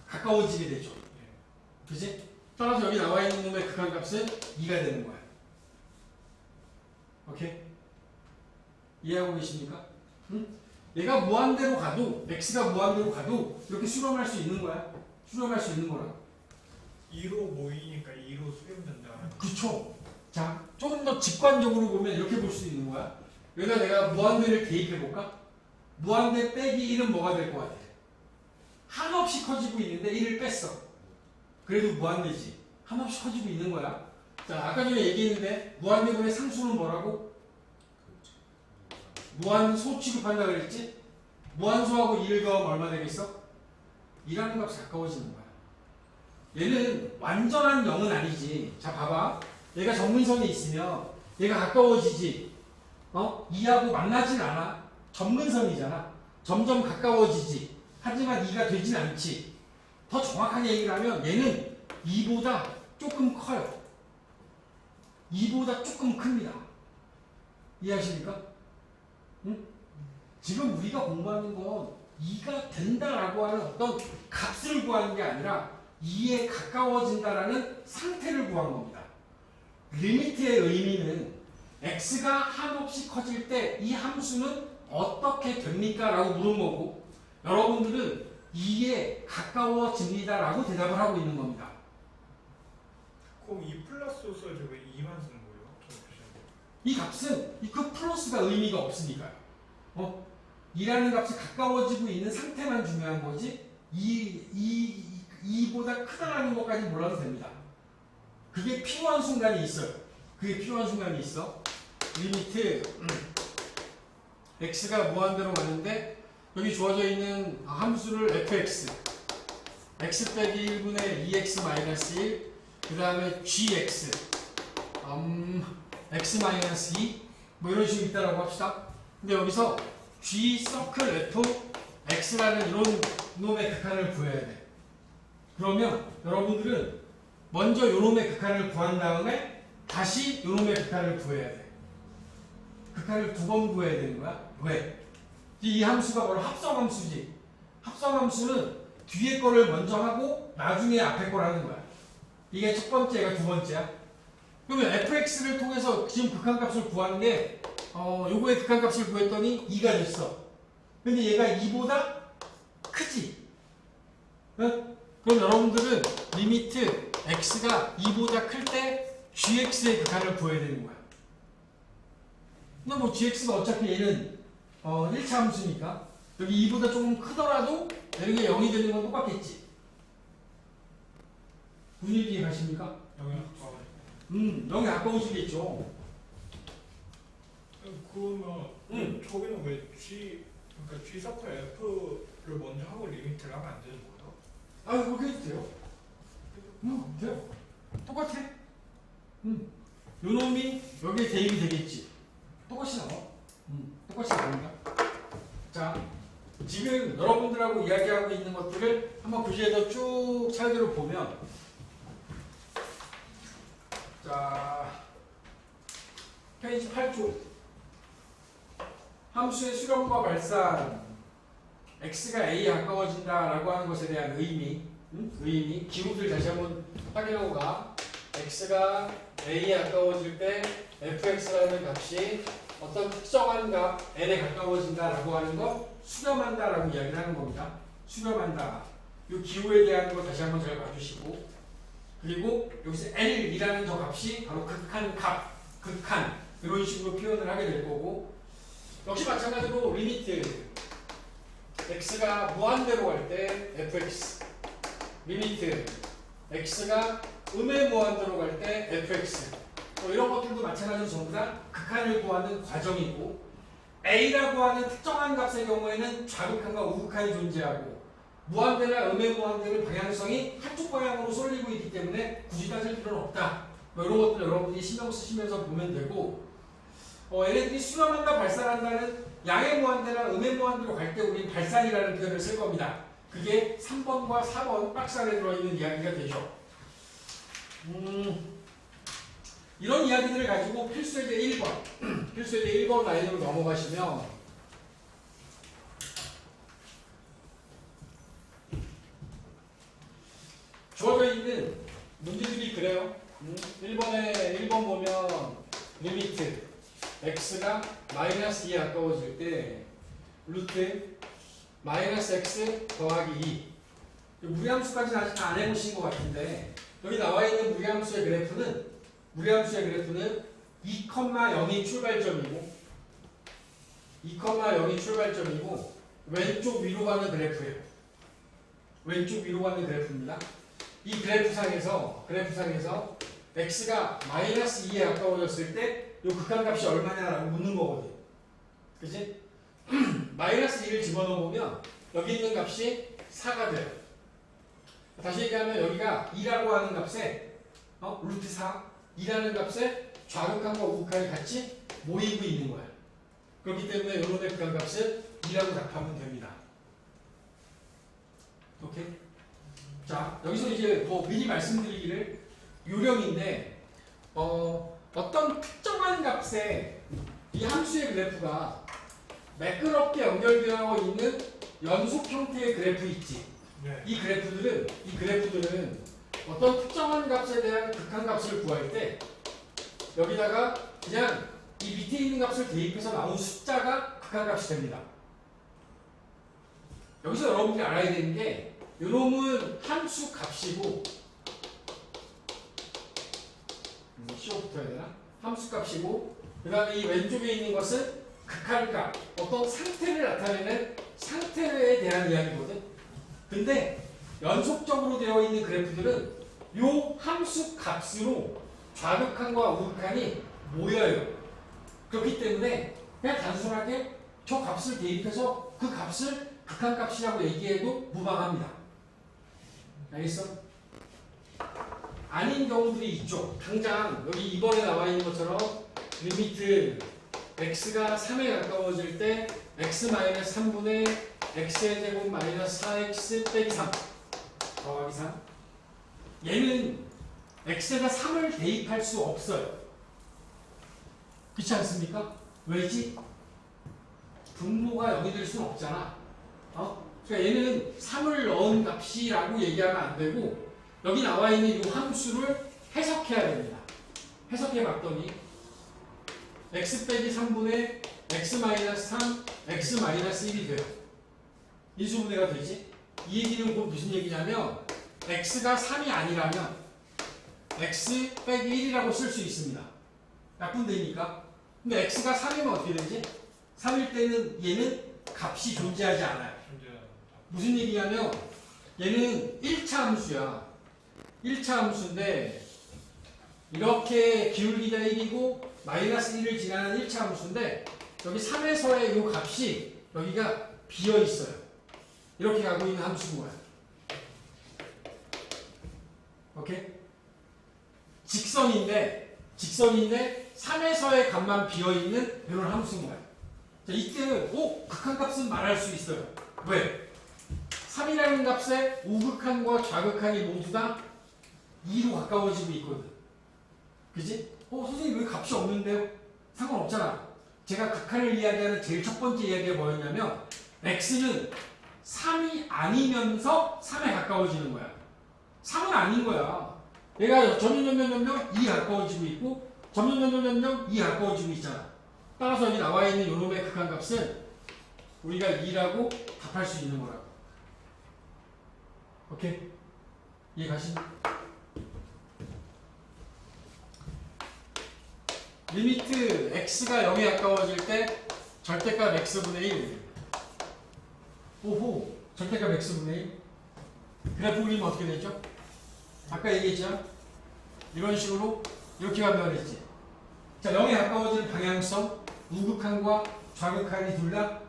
가까워지게 되죠. 예. 그지? 따라서 여기 나와 있는 놈의 극한값은 2가 되는 거야. 오케이? 이해하고 계십니까? 응? 얘가 무한대로 가도 x가 무한대로 가도 이렇게 수렴할 수 있는 거야. 수렴할 수 있는 거라. 2로 모이니까 2로 수렴된다. 그쵸? 자, 조금 더 직관적으로 보면 이렇게 볼 수 있는 거야. 여기다 내가 무한대를 대입해 볼까? 무한대 빼기 1은 뭐가 될 것 같아? 한없이 커지고 있는데 1을 뺐어. 그래도 무한대지. 한없이 커지고 있는 거야. 자, 아까 전에 얘기했는데 무한대분의 상수는 뭐라고? 무한소 취급한다 그랬지? 무한소하고 2를 더하면 얼마 되겠어? 2라는 값이 가까워지는 거야. 얘는 완전한 0은 아니지. 자, 봐봐. 얘가 정근선에 있으면 얘가 가까워지지. 2하고 만나진 않아. 정근선이잖아. 점점 가까워지지. 하지만 2가 되진 않지. 더 정확하게 얘기를 하면 얘는 2보다 조금 커요. 2보다 조금 큽니다. 이해하십니까? 응? 지금 우리가 공부하는 건 2가 된다라고 하는 어떤 값을 구하는 게 아니라 2에 가까워진다라는 상태를 구한 겁니다. 리미트의 의미는 x가 한없이 커질 때 이 함수는 어떻게 됩니까? 라고 물은 거고 여러분들은 2에 가까워집니다 라고 대답을 하고 있는 겁니다. 그럼 2 플러스 써야지 왜 2만 쓰는 거예요? 저 표시할 때. 이 값은 그 플러스가 의미가 없으니까요. 이라는 값이 가까워지고 있는 상태만 중요한 거지 이보다 크다라는 것까지 몰라도 됩니다. 그게 필요한 순간이 있어요. 그게 필요한 순간이 있어. 리미트 x가 무한대로 가는데 여기 주어져 있는 함수를 fx x 빼기 1분의 2x 마이너스 1 그 다음에 gx x 마이너스 2 뭐 이런 식으로 있다라고 합시다. 근데 여기서 g 서클 f x라는 이런 놈의 극한을 구해야 돼. 그러면 여러분들은 먼저 요놈의 극한을 구한 다음에 다시 요놈의 극한을 구해야 돼. 극한을 두 번 구해야 되는 거야. 왜? 이 함수가 바로 합성함수지. 합성함수는 뒤에 거를 먼저 하고 나중에 앞에 걸 하는 거야. 이게 첫 번째가 두 번째야. 그러면 fx를 통해서 지금 극한값을 구하는 게 요거의 극한값을 구했더니 2가 됐어. 근데 얘가 2보다 크지? 응? 그럼 여러분들은 리미트 x가 2보다 클 때 gx의 극한을 구해야 되는 거야. 근데 뭐 gx가 어차피 얘는 1차 함수니까 여기 2보다 조금 크더라도 여기가 0이 되는 건 똑같겠지. 무슨 얘기 가십니까? 영이 가까워지겠죠. 그러면 저기는 왜 그러니까 G 서클 F를 먼저 하고 리미트를 하면 안 되는 거예요? 아, 그렇게 해도 돼요. 돼요. 똑같아. 요놈이 여기에 대입이 되겠지. 똑같이 나와. 똑같이 나옵니다. 자, 지금 여러분들하고 이야기하고 있는 것들을 한번 교재에서 쭉 차례대로 보면, 자, 페이지 8쪽. 함수의 수렴과 발산, x가 a에 가까워진다라고 하는 것에 대한 의미, 기호들 다시 한번 확인하고 가. x가 a에 가까워질 때 fx라는 값이 어떤 특정한 값 n에 가까워진다라고 하는 거 수렴한다라고 이야기를 하는 겁니다. 수렴한다. 이 기호에 대한 거 다시 한번 잘 봐주시고, 그리고 여기서 n이라는 저 값이 바로 극한 값, 극한 이런 식으로 표현을 하게 될 거고, 역시 마찬가지로 리미트 x가 무한대로 갈 때 fx, 리미트 x가 음의 무한대로 갈 때 fx, 이런 것들도 마찬가지로 전부 다 극한을 구하는 과정이고, a라고 하는 특정한 값의 경우에는 좌극한과 우극한이 존재하고, 무한대나 음의 무한대는 방향성이 한쪽 방향으로 쏠리고 있기 때문에 굳이 따질 필요는 없다. 이런 것들 여러분들이 신경 쓰시면서 보면 되고, 얘네들이 수렴한다, 발산한다는 양의 무한대나 음의 무한대로 갈 때 우리는 발산이라는 표현을 쓸 겁니다. 그게 3번과 4번 박스 안에 들어있는 이야기가 되죠. 이런 이야기들을 가지고 필수예제 1번, 필수예제 1번 라인으로 넘어가시면 주어져 있는 문제들이 그래요. 1번 보면 리미트 x가 마이너스 2에 가까워질 때 루트 마이너스 x 더하기 2, 무리함수까지는 아직 안 해보신 것 같은데 여기 나와 있는 무리함수의 그래프는 2,0이 출발점이고 2,0이 출발점이고 왼쪽 위로 가는 그래프예요. 왼쪽 위로 가는 그래프입니다. 이 그래프상에서 x가 마이너스 2에 가까워졌을 때 이 극한값이 얼마냐라고 묻는 거거든. 그치? 마이너스 2를 집어넣으면 여기 있는 값이 4가 돼요. 다시 얘기하면 여기가 2라고 하는 값에 루트 4, 2라는 값에 좌극한과 우극한이 같이 모이고 있는 거야. 그렇기 때문에 이놈의 극한값을 2라고 답하면 됩니다. 오케이? 자, 여기서 이제 뭐 미리 말씀드리기를 요령인데 어떤 특정한 값에 이 함수의 그래프가 매끄럽게 연결되어 있는 연속 형태의 그래프 있지. 네. 이 그래프들은 어떤 특정한 값에 대한 극한값을 구할 때 여기다가 그냥 이 밑에 있는 값을 대입해서 나온 숫자가 극한값이 됩니다. 여기서 여러분들이 알아야 되는 게 요놈은 함수 값이고 시험부터 해야 되나? 함수 값이고 그 다음에 이 왼쪽에 있는 것은 극한값, 어떤 상태를 나타내는 상태에 대한 이야기거든. 근데 연속적으로 되어 있는 그래프들은 요 함수 값으로 좌극한과 우극한이 모여요. 그렇기 때문에 그냥 단순하게 저 값을 대입해서 그 값을 극한값이라고 얘기해도 무방합니다. 알겠어? 아닌 경우들이 있죠. 당장 여기 이번에 나와 있는 것처럼 리미트 x가 3에 가까워질 때 x-3분의 x의 제곱 마이너스 4x 빼기 3 더하기 3 얘는 x에다 3을 대입할 수 없어요. 그렇지 않습니까? 왜지? 분모가 0이 될 수는 없잖아. 그러니까 얘는 3을 넣은 값이라고 얘기하면 안 되고 여기 나와 있는 이 함수를 해석해야 됩니다. 해석해 봤더니 x 빼기 3분의 x-3 x-1이 돼요. 인수분해가 되지? 이 얘기는 곧 무슨 얘기냐면 x가 3이 아니라면 x 빼기 1이라고 쓸 수 있습니다. 약분되니까. 근데 x가 3이면 어떻게 되지? 3일 때는 얘는 값이 존재하지 않아요. 무슨 얘기냐면 얘는 1차 함수야. 1차 함수인데 이렇게 기울기가 1이고 마이너스 1을 지나는 1차 함수인데 여기 3에서의 이 값이 여기가 비어 있어요. 이렇게 가고 있는 함수인 거야. 오케이? 직선인데 3에서의 값만 비어 있는 이런 함수인 거야. 자, 이때는 극한값은 말할 수 있어요. 왜? 3이라는 값에 우극한과 좌극한이 모두 다 2로 가까워지고 있거든. 그지? 선생님 왜 값이 없는데요? 상관없잖아. 제가 극한을 이야기하는 제일 첫 번째 이야기가 뭐였냐면 x는 3이 아니면서 3에 가까워지는 거야. 3은 아닌 거야. 얘가 점점 2에 가까워지고 있고 점점 2에 가까워지고 있잖아. 따라서 여기 나와 있는 요놈의 극한값은 우리가 2라고 답할 수 있는 거라고. 오케이? 이해 가시죠? 리미트 x가 0에 가까워질 때 절대값 x분의 1. 오호, 절대값 x분의 1. 그래프 그리면 어떻게 되죠? 아까 얘기했죠? 이런 식으로 이렇게 가면 되지. 자, 0에 가까워지는 방향성, 우극한과 좌극한이 둘 다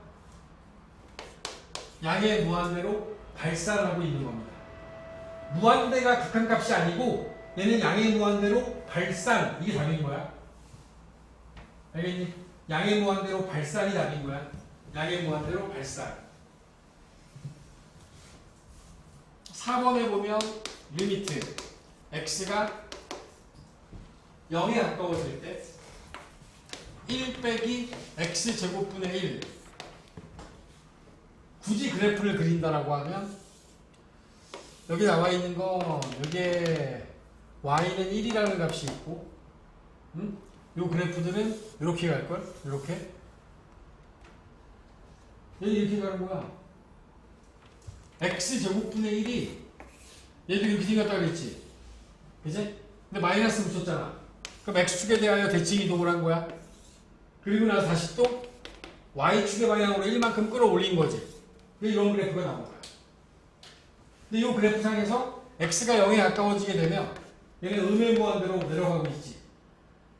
양의 무한대로 발산하고 있는 겁니다. 무한대가 극한값이 아니고 얘는 양의 무한대로 발산, 이게 답인 거야. 알겠니? 양의 무한대로 발산이 답인 거야. 양의 무한대로 발산. 4번에 보면 리미트 x가 0에 가까워질 때 1 빼기 x제곱분의 1. 굳이 그래프를 그린다라고 하면 여기 나와 있는 건 여기에 y는 1이라는 값이 있고 요 그래프들은 이렇게 갈걸? 이렇게 얘는 이렇게 가는 거야. x제곱분의 1이 얘도 이렇게 생겼다 그랬지? 그치? 근데 마이너스 붙였잖아. 그럼 x축에 대하여 대칭 이동을 한 거야. 그리고 나서 다시 또 y축의 방향으로 1만큼 끌어올린 거지. 근데 이런 그래프가 나온 거야. 근데 이 그래프상에서 x가 0에 가까워지게 되면 얘는 음의 무한대로 내려가고 있지.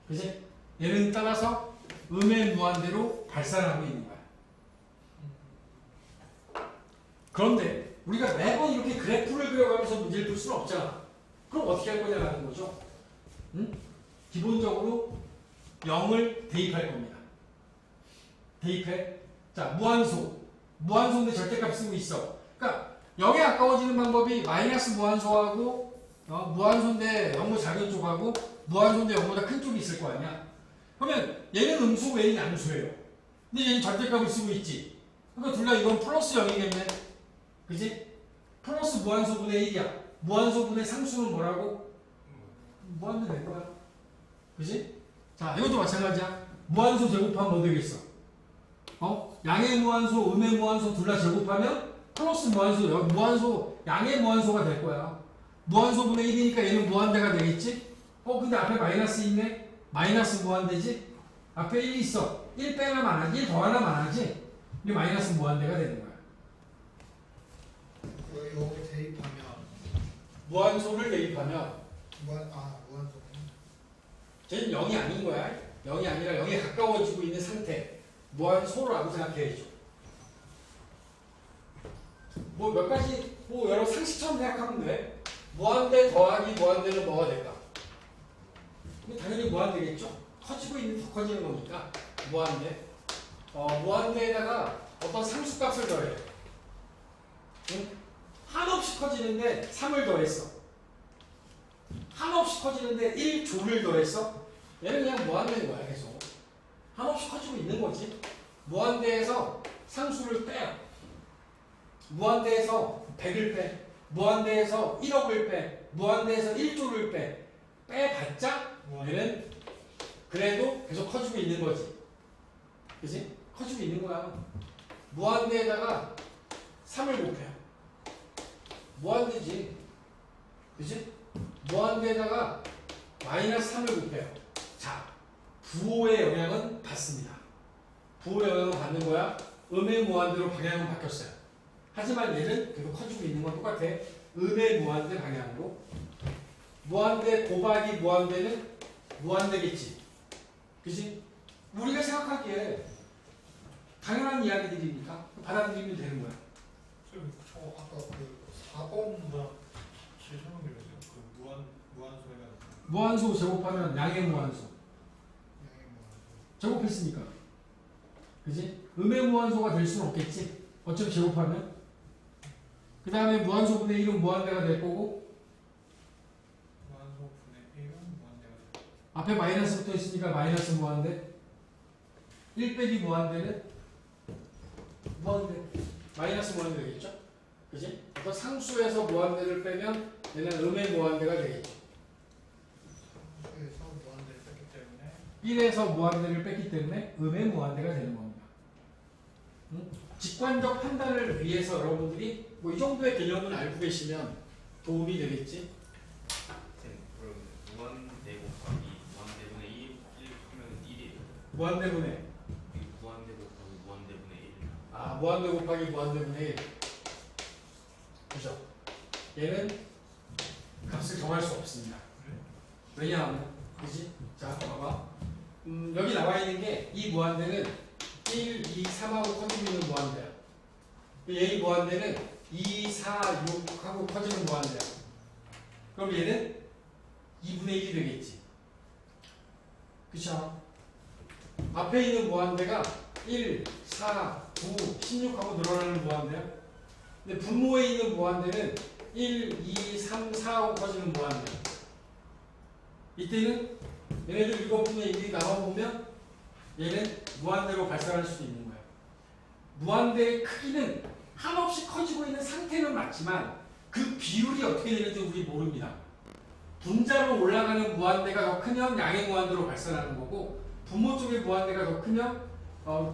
그치? 얘는 따라서 음의 무한대로 발산하고 있는 거야. 그런데 우리가 매번 이렇게 그래프를 그려가면서 문제를 풀 수는 없잖아. 그럼 어떻게 할 거냐라는 거죠. 기본적으로 0을 대입할 겁니다. 대입해. 자, 무한소인데 절대값 쓰고 있어. 그러니까 0에 가까워지는 방법이 마이너스 무한소하고 무한소인데 0보다 작은 쪽하고 무한소인데 0보다 큰 쪽이 있을 거 아니야. 그러면 얘는 음수고 얘는 양수예요. 근데 얘는 절대값을 쓰고 있지. 그러니까 둘 다 이건 플러스 0이겠네. 그지? 플러스 무한소분의 1이야. 무한소분의 상수는 뭐라고? 무한대 될 거야. 그지? 자, 이것도 마찬가지야. 무한소 제곱하면 뭐 되겠어? 양의 무한소, 음의 무한소 둘 다 제곱하면 플러스 무한소, 양의 무한소가 될 거야. 무한소분의 1이니까 얘는 무한대가 되겠지? 근데 앞에 마이너스 있네? 마이너스 무한대지? 앞에 1이 있어. 1 빼면 안 하지. 1 더하면 안 하지. 이게 마이너스 무한대가 되는 거야. 여기 대입하면 무한소를 대입하면 무한소. 쟤는 0이 아닌 거야. 0이 아니라 0에 가까워지고 있는 상태. 무한소라고 생각해야죠. 뭐 몇 가지 뭐 여러 상식처럼 생각하면 돼. 무한대 더하기 무한대는 뭐가 될까? 당연히 무한대겠죠. 커지고 있는 더 커지는 거니까 무한대. 무한대에다가 어떤 상수값을 더해. 응? 한없이 커지는데 3을 더했어. 한없이 커지는데 1조를 더했어. 얘는 그냥 무한대인 거야 계속. 한없이 커지고 있는 거지. 무한대에서 상수를 빼요. 무한대에서 100을 빼. 무한대에서 1억을 빼. 무한대에서 1조를 빼. 빼봤자 얘는 그래도 계속 커지고 있는 거지. 그치? 커지고 있는 거야. 무한대에다가 3을 곱해요. 무한대지. 그치? 무한대에다가 마이너스 3을 곱해요. 자, 부호의 영향은 받습니다. 부호의 영향을 받는 거야. 음의 무한대로 방향은 바뀌었어요. 하지만 얘는 계속 커지고 있는 건 똑같아. 음의 무한대 방향으로. 무한대 곱하기 무한대는 무한대겠지. 그치? 우리가 생각하기에 당연한 이야기들이니까 받아들이면 되는 거야. 저 아까 그 4번보다 제일 설명 드렸어요. 그 무한소 해가지고 무한소 제곱하면 양의 무한소. 양의 무한소. 제곱했으니까. 그지? 음의 무한소가 될 수는 없겠지. 어차피 제곱하면. 그 다음에 무한소분의 1은 무한대가 될 거고, 무한소 분의 1은 무한대가 돼요. 앞에 마이너스 붙어 있으니까 마이너스 무한대. 1 빼기 무한대는 무한대. 마이너스 무한대 되겠죠? 그지? 어떤 상수에서 무한대를 빼면 얘는 음의 무한대가 되겠죠. 상수에서 무한대를 뺐기 때문에 1에서 무한대를 뺐기 때문에 음의 무한대가 되는 겁니다. 응? 직관적 판단을 위해서 여러분들이 뭐 이 정도의 개념을 알고 계시면 도움이 되겠지? 쌤, 그럼 무한대 곱하기 무한대분의 1 하면 1이에요. 무한대분의 무한대 곱하기 무한대분의 1. 무한대 곱하기 무한대분의 1. 그죠? 얘는 값을 정할 수 없습니다. 왜냐하면, 그지? 자, 봐봐. 여기 나와 있는 게 이 무한대는 1, 2, 3하고 커지고 있는 무한대야. 얘 무한대는 2, 4, 6하고 커지는 무한대야. 그럼 얘는 2분의 1이 되겠지. 그쵸? 앞에 있는 무한대가 1, 4, 9, 16하고 늘어나는 무한대야. 근데 분모에 있는 무한대는 1, 2, 3, 4하고 커지는 무한대야. 이때는 얘네들 7분의 1이 나와보면 얘는 무한대로 발산할 수도 있는 거야. 무한대의 크기는 한없이 커지고 있는 상태는 맞지만 그 비율이 어떻게 되는지 우리 모릅니다. 분자로 올라가는 무한대가 더 크면 양의 무한대로 발산하는 거고, 분모 쪽의 무한대가 더 크면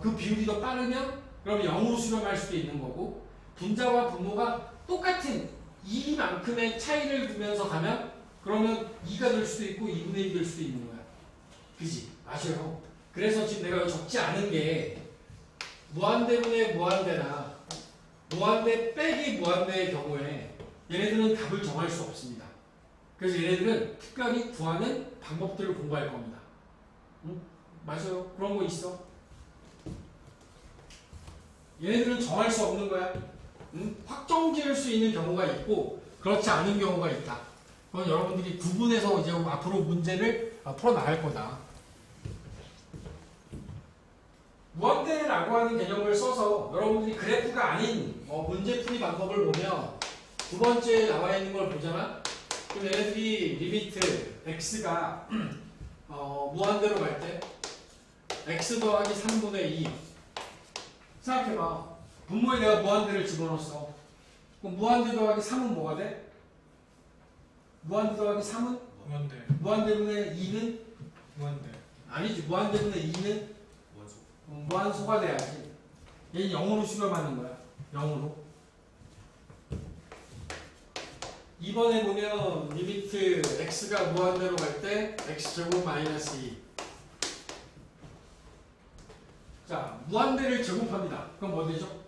그 비율이 더 빠르면 그럼 0으로 수렴할 수도 있는 거고, 분자와 분모가 똑같은 이만큼의 차이를 두면서 가면 그러면 2가 될 수도 있고 2분의 1이 될 수도 있는 거야. 그지? 맞아요. 그래서 지금 내가 적지 않은 게 무한대분의 무한대나 무한대 빼기 무한대의 경우에 얘네들은 답을 정할 수 없습니다. 그래서 얘네들은 특별히 구하는 방법들을 공부할 겁니다. 응? 맞아요. 그런 거 있어. 얘네들은 정할 수 없는 거야. 응? 확정 지을 수 있는 경우가 있고 그렇지 않은 경우가 있다. 그건 여러분들이 구분해서 이제 앞으로 문제를 풀어 나갈 거다. 무한대라고 하는 개념을 써서 여러분들이 그래프가 아닌 문제풀이 방법을 보면 두 번째에 나와 있는 걸 보잖아. 그럼 얘네들이 리미트 x가 무한대로 갈 때 x 더하기 3분의 2 생각해봐. 분모에 내가 무한대를 집어넣었어. 그럼 무한대 더하기 3은 뭐가 돼? 무한대 더하기 3은? 무한대. 무한대분의 2는? 무한대. 아니지. 무한대분의 2는? 원소. 무한소가 돼야지. 얘는 0으로 수렴하는 거야. 0으로. 2번에 보면 리미트 x가 무한대로 갈 때 x제곱 마이너스 2 자, 무한대를 제곱합니다. 그럼 뭐 되죠?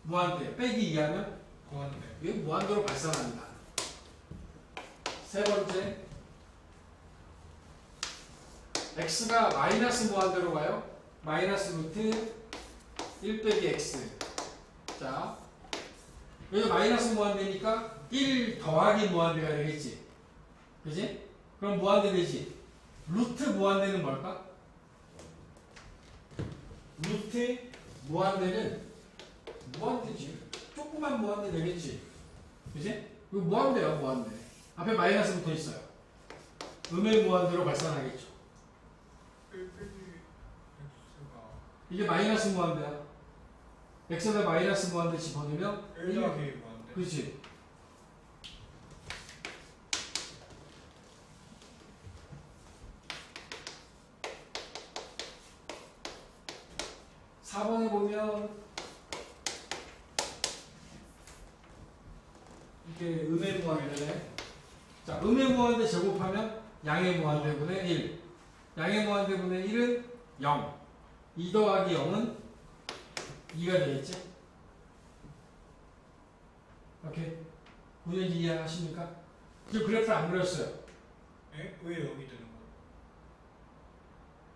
무한대. 빼기 2하면 고한대. 이게 무한대로 발산합니다. 세 번째, x가 마이너스 무한대로 가요. 마이너스 루트 1 빼기 x. 자, 여기 마이너스 무한대니까 1 더하기 무한대가 되겠지. 그지? 그럼 무한대 되지. 루트 무한대는 뭘까? 루트 무한대는 무한대지. 조그만 무한대 되겠지. 그지? 이거 무한대야, 무한대. 앞에 마이너스 붙어 있어요. 음의 무한대로 발산하겠죠. 1 빼기 x가 이게 마이너스 무한대야. x에다 마이너스 무한대 집어넣으면 1 더하기 무한대. 그렇지. 사번에 보면 이렇게 음의 무한대네. 자, 음의 무한대 제곱하면 양의 무한대분의 1. 양의 무한대분의 1은 0. 2 더하기 0은 2가 되겠지? 오케이. 문제인지 이해하십니까? 지금 그래프를 안 그렸어요. 에? 왜 여기 되는 거야?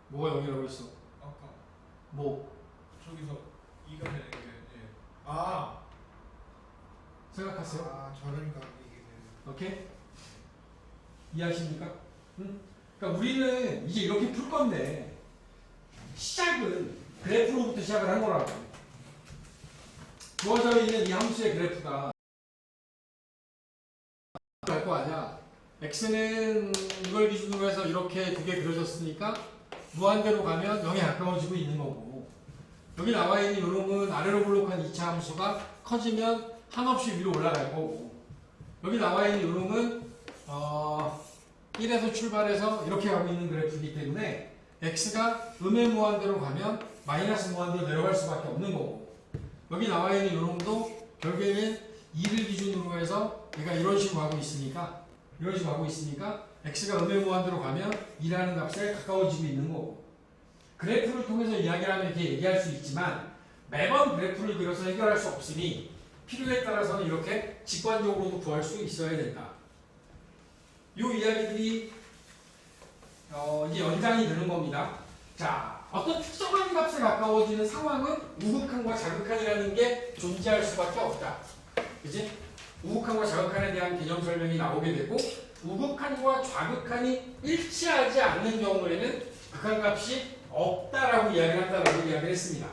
뭐가 0이라고 했어? 아까 뭐? 저기서 2가 되는 게 예. 아. 생각하세요. 아, 저러니까 이게 되는. 오케이? 이해하십니까? 응? 그러니까 우리는 이제 이렇게 풀 건데 시작은 그래프로부터 시작을 한 거라고. 주어져 있는 이 함수의 그래프가 알 거 아니야. x는 이걸 기준으로 해서 이렇게 두 개 그려졌으니까 무한대로 가면 0에 가까워지고 있는 거고, 여기 나와 있는 요놈은 아래로 블록한 2차 함수가 커지면 한없이 위로 올라갈 거고, 여기 나와 있는 요놈은 1에서 출발해서 이렇게 가고 있는 그래프이기 때문에 x가 음의 무한대로 가면 마이너스 무한대로 내려갈 수밖에 없는 거고, 여기 나와 있는 요놈도 결국에는 2를 기준으로 해서 얘가 이런 식으로 가고 있으니까 x가 음의 무한대로 가면 2라는 값에 가까워지고 있는 거고, 그래프를 통해서 이야기를 하면 이렇게 얘기할 수 있지만 매번 그래프를 그려서 해결할 수 없으니 필요에 따라서는 이렇게 직관적으로도 구할 수 있어야 된다. 이 이야기들이 이제 연장이 되는 겁니다. 자, 어떤 특정한 값에 가까워지는 상황은 우극한과 자극한이라는 게 존재할 수밖에 없다. 그지? 우극한과 자극한에 대한 개념 설명이 나오게 되고, 우극한과 좌극한이 일치하지 않는 경우에는 극한값이 없다라고 이야기를 한다라고 이야기를 했습니다.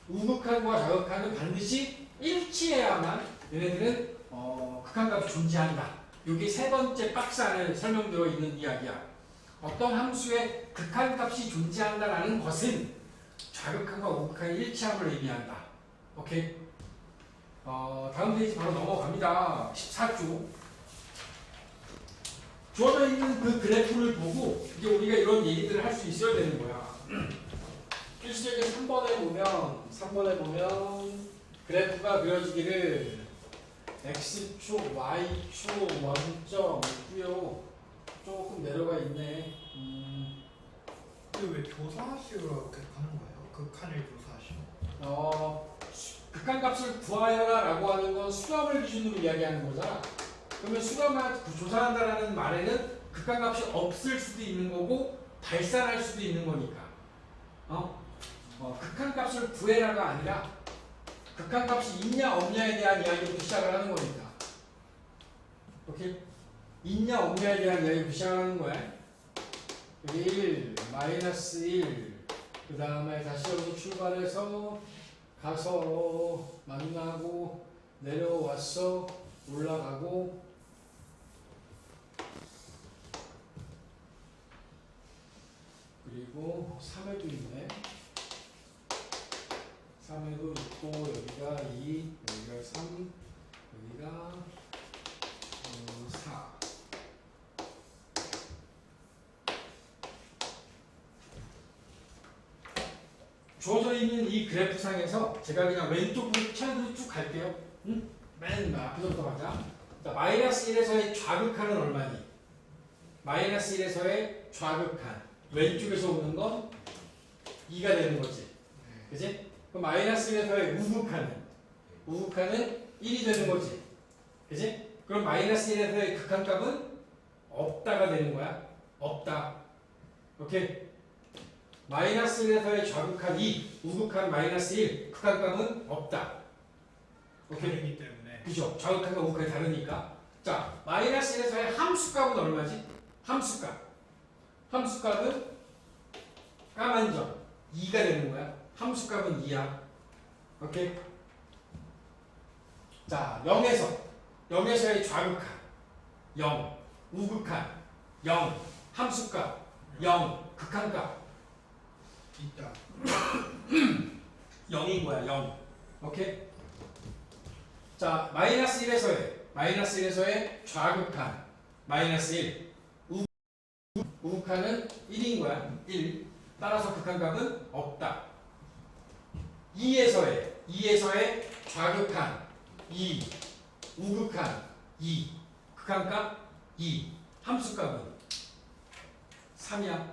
우극한과 자극한은 반드시 일치해야만 얘네들은 극한값이 존재한다. 여기 세 번째 박스 안에 설명되어 있는 이야기야. 어떤 함수의 극한값이 존재한다라는 것은 좌극한과 우극한의 일치함을 의미한다. 오케이? 다음 페이지 바로 넘어갑니다. 14조. 주어져 있는 그 그래프를 보고 이제 우리가 이런 얘기들을 할 수 있어야 되는 거야. 필수적인 3번에 보면 그래프가 그려지기를 x축, y축, 원점 있고요. 조금 내려가 있네. 근데 왜 조사식으로 이렇게 하는 거예요? 극한을 조사식. 극한값을 구하여라라고 하는 건 수렴을 기준으로 이야기하는 거잖아. 그러면 수렴을 조사한다라는 말에는 극한값이 없을 수도 있는 거고 발산할 수도 있는 거니까. 극한값을 구해라가 아니라 극한값이 있냐 없냐에 대한 이야기부터 시작을 하는 거니까. 오케이? 있냐 없냐에 대한 이야기부터 시작하는 거야. 여기 1, 마이너스 1, 그 다음에 다시 여기 출발해서 가서 만나고 내려왔어 올라가고 그리고 3에도 있네. 3에도 있고 여기가 2, 여기가 3, 여기가 4. 주어져 있는 이 그래프상에서 제가 그냥 왼쪽으로 차례대로 쭉 갈게요. 응? 맨 앞에서부터 가자. 자, 마이너스 1에서의 좌극한은 얼마니? 마이너스 1에서의 좌극한. 왼쪽에서 오는 건 2가 되는 거지. 그지? 그럼 마이너스 1에서의 우극한은 1이 되는 거지. 그지? 그럼 마이너스 1에서의 극한값은 없다가 되는 거야. 없다. 오케이? 마이너스 1에서의 좌극한 2, 우극한 마이너스 1, 극한값은 없다. 오케이? 다르기 때문에 그죠? 좌극한과 우극한이 다르니까. 자, 마이너스 1에서의 함수값은 얼마지? 함수값은 까만 점 2가 되는 거야. 함수값은 2야. 오케이? 자, 0에서의 좌극한 0, 우극한 0, 함수값 0, 극한값 있다. 0인 거야. 0. 오케이? 자, 마이너스 1에서의 좌극한 마이너스 1, 우극한은 1인 거야. 1. 따라서 극한값은 없다. 2에서의 좌극한 2, 우극한 2, 극한값 2, 함수값은 3이야.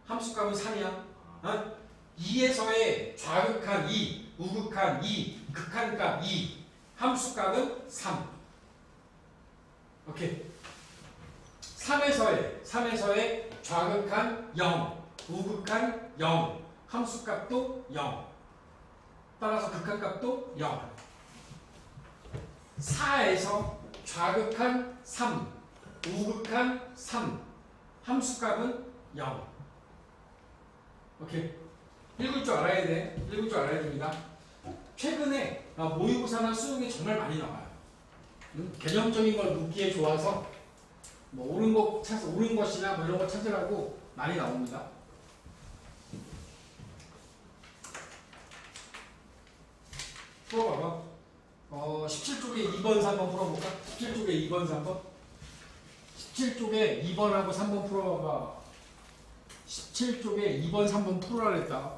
함수값은 3이야. 어? 2에서의 좌극한 2, 우극한 2, 극한값 2, 함수값은 3. 오케이. 3에서의 좌극한 0, 우극한 0, 함수값도 0. 따라서 극한값도 0. 4에서 좌극한 3, 우극한 3, 함수값은 0. 오케이. 읽을 줄 알아야 돼. 읽을 줄 알아야 됩니다. 최근에 모의고사나 수능에 정말 많이 나와요. 개념적인 걸 묻기에 좋아서 뭐 옳은 것이나 뭐 이런 거 찾으라고 많이 나옵니다. 풀어봐봐. 17쪽에 2번, 3번 풀어볼까? 17쪽에 2번, 3번? 17쪽에 2번하고 3번 풀어봐봐. 17쪽에 2번, 3번 풀으라 그랬다.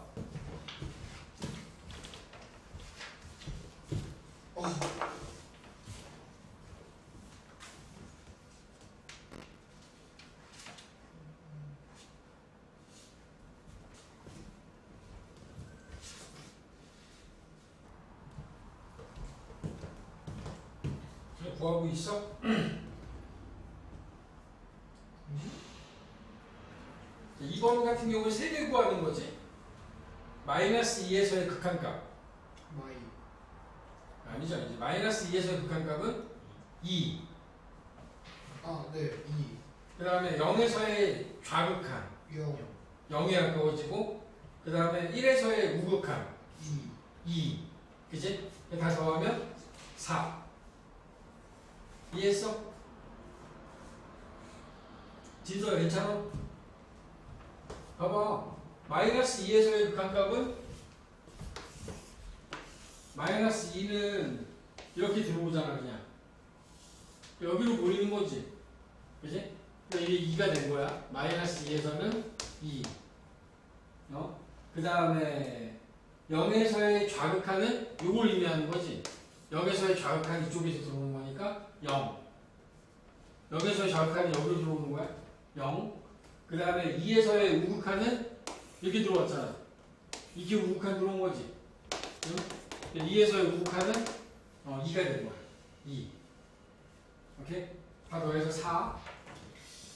구하고 있어? 2번 같은 경우는 3개 구하는 거지. 마이너스 2에서의 극한값. 아니죠. 이제 마이너스 2에서의 극한값은 2. 네. 2. 그 다음에 0에서의 좌극한. 0. 0이 가까워지고, 그 다음에 1에서의 우극한. 2. 2. 그지? 다 더하면 4. 이해했어? 진서 괜찮아? 봐봐. 마이너스 2에서의 극한값은 마이너스 2는 이렇게 들어오잖아. 그냥 여기로 모이는 거지. 그지? 그러니까 이게 2가 된 거야. 마이너스 2에서는 2. 그 다음에 0에서의 좌극한은 요걸 의미하는 거지. 0에서의 좌극한이 이쪽에서 들어오는 거니까 0. 0에서의 좌극한이 여기로 들어오는 거야. 0. 그 다음에 2에서의 우극한은 이렇게 들어왔잖아. 이게 우극한 들어온 거지. 2에서의 우극한은 2가 된 거야. 2. 오케이? 다 더해서 4.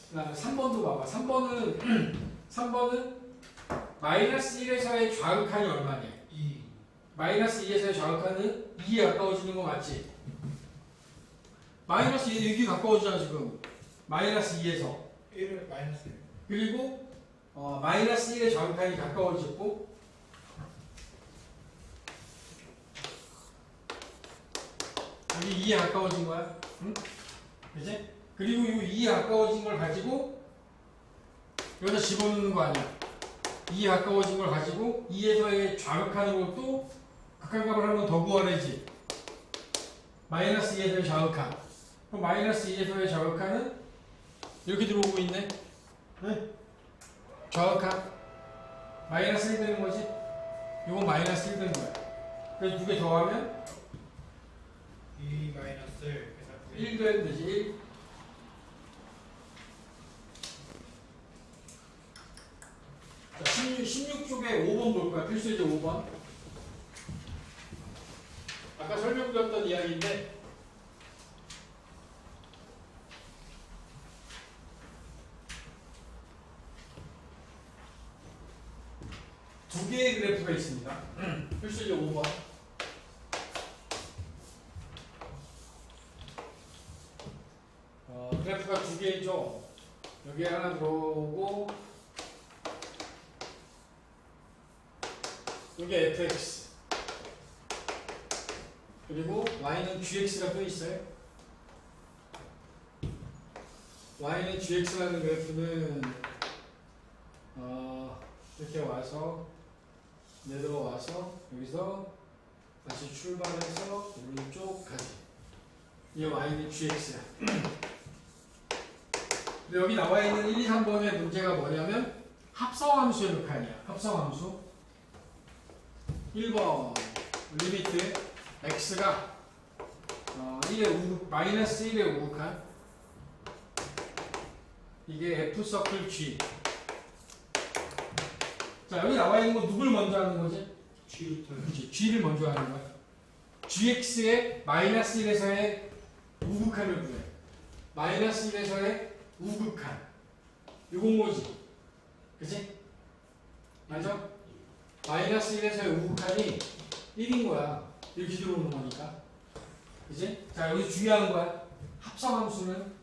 그 다음에 3번도 봐봐. 3번은 마이너스 1에서의 좌극한이 얼마냐? 2. 마이너스 2에서의 좌극한은 2에 가까워지는 거 맞지? 마이너스 2에 여기 가까워지잖아 지금. 마이너스 2에서. 1을 마이너스 1. 그리고 마이너스 1의 좌극한이 가까워졌고 여기 2에 가까워진 거야. 응? 그지? 그리고 이 2에 가까워진 걸 가지고 여기다 집어넣는 거 아니야. 2에 가까워진 걸 가지고 2에서의 좌극하는 것도 극한값을 한 번 더 구하래지. 마이너스 2에서의 좌극한. 그럼 마이너스 2에서의 좌극한은 이렇게 들어오고 있네. 네? 좌극한 마이너스 1 되는 거지. 이건 마이너스 1 되는 거야. 그래서 두 개 더하면 2 마이너스 1. 1 되면 되지. 1. 자, 16쪽에 5번 볼 거야. 필수제 5번. 아까 설명드렸던 이야기인데 두 개의 그래프가 있습니다. 필수제 5번. 그래프가 두 개죠. 여기 하나 들어오고 여기 fx 그리고 y는 gx가 또 있어요. y는 gx라는 그래프는 이렇게 와서 내려와서 여기서 다시 출발해서 오른쪽까지 이 y는 gx야. 근데 여기 나와 있는 1, 2, 3번의 문제가 뭐냐면 합성함수의 극한이야. 합성함수 1번 리미트 x가 1의 마이너스 1의 우극한 이게 f 서클 g. 자 여기 나와 있는 거 누굴 먼저 하는 거지? 그치, g를 먼저 하는 거야. gx의 마이너스 1에서의 우극한을 구해. 마이너스 1에서의 우극한. 이건 뭐지? 그치? 맞아? 마이너스 1에서의 우극한이 1인 거야. 이렇게 들어오는 거니까. 그치? 자, 여기 중요한 거야. 합성함수는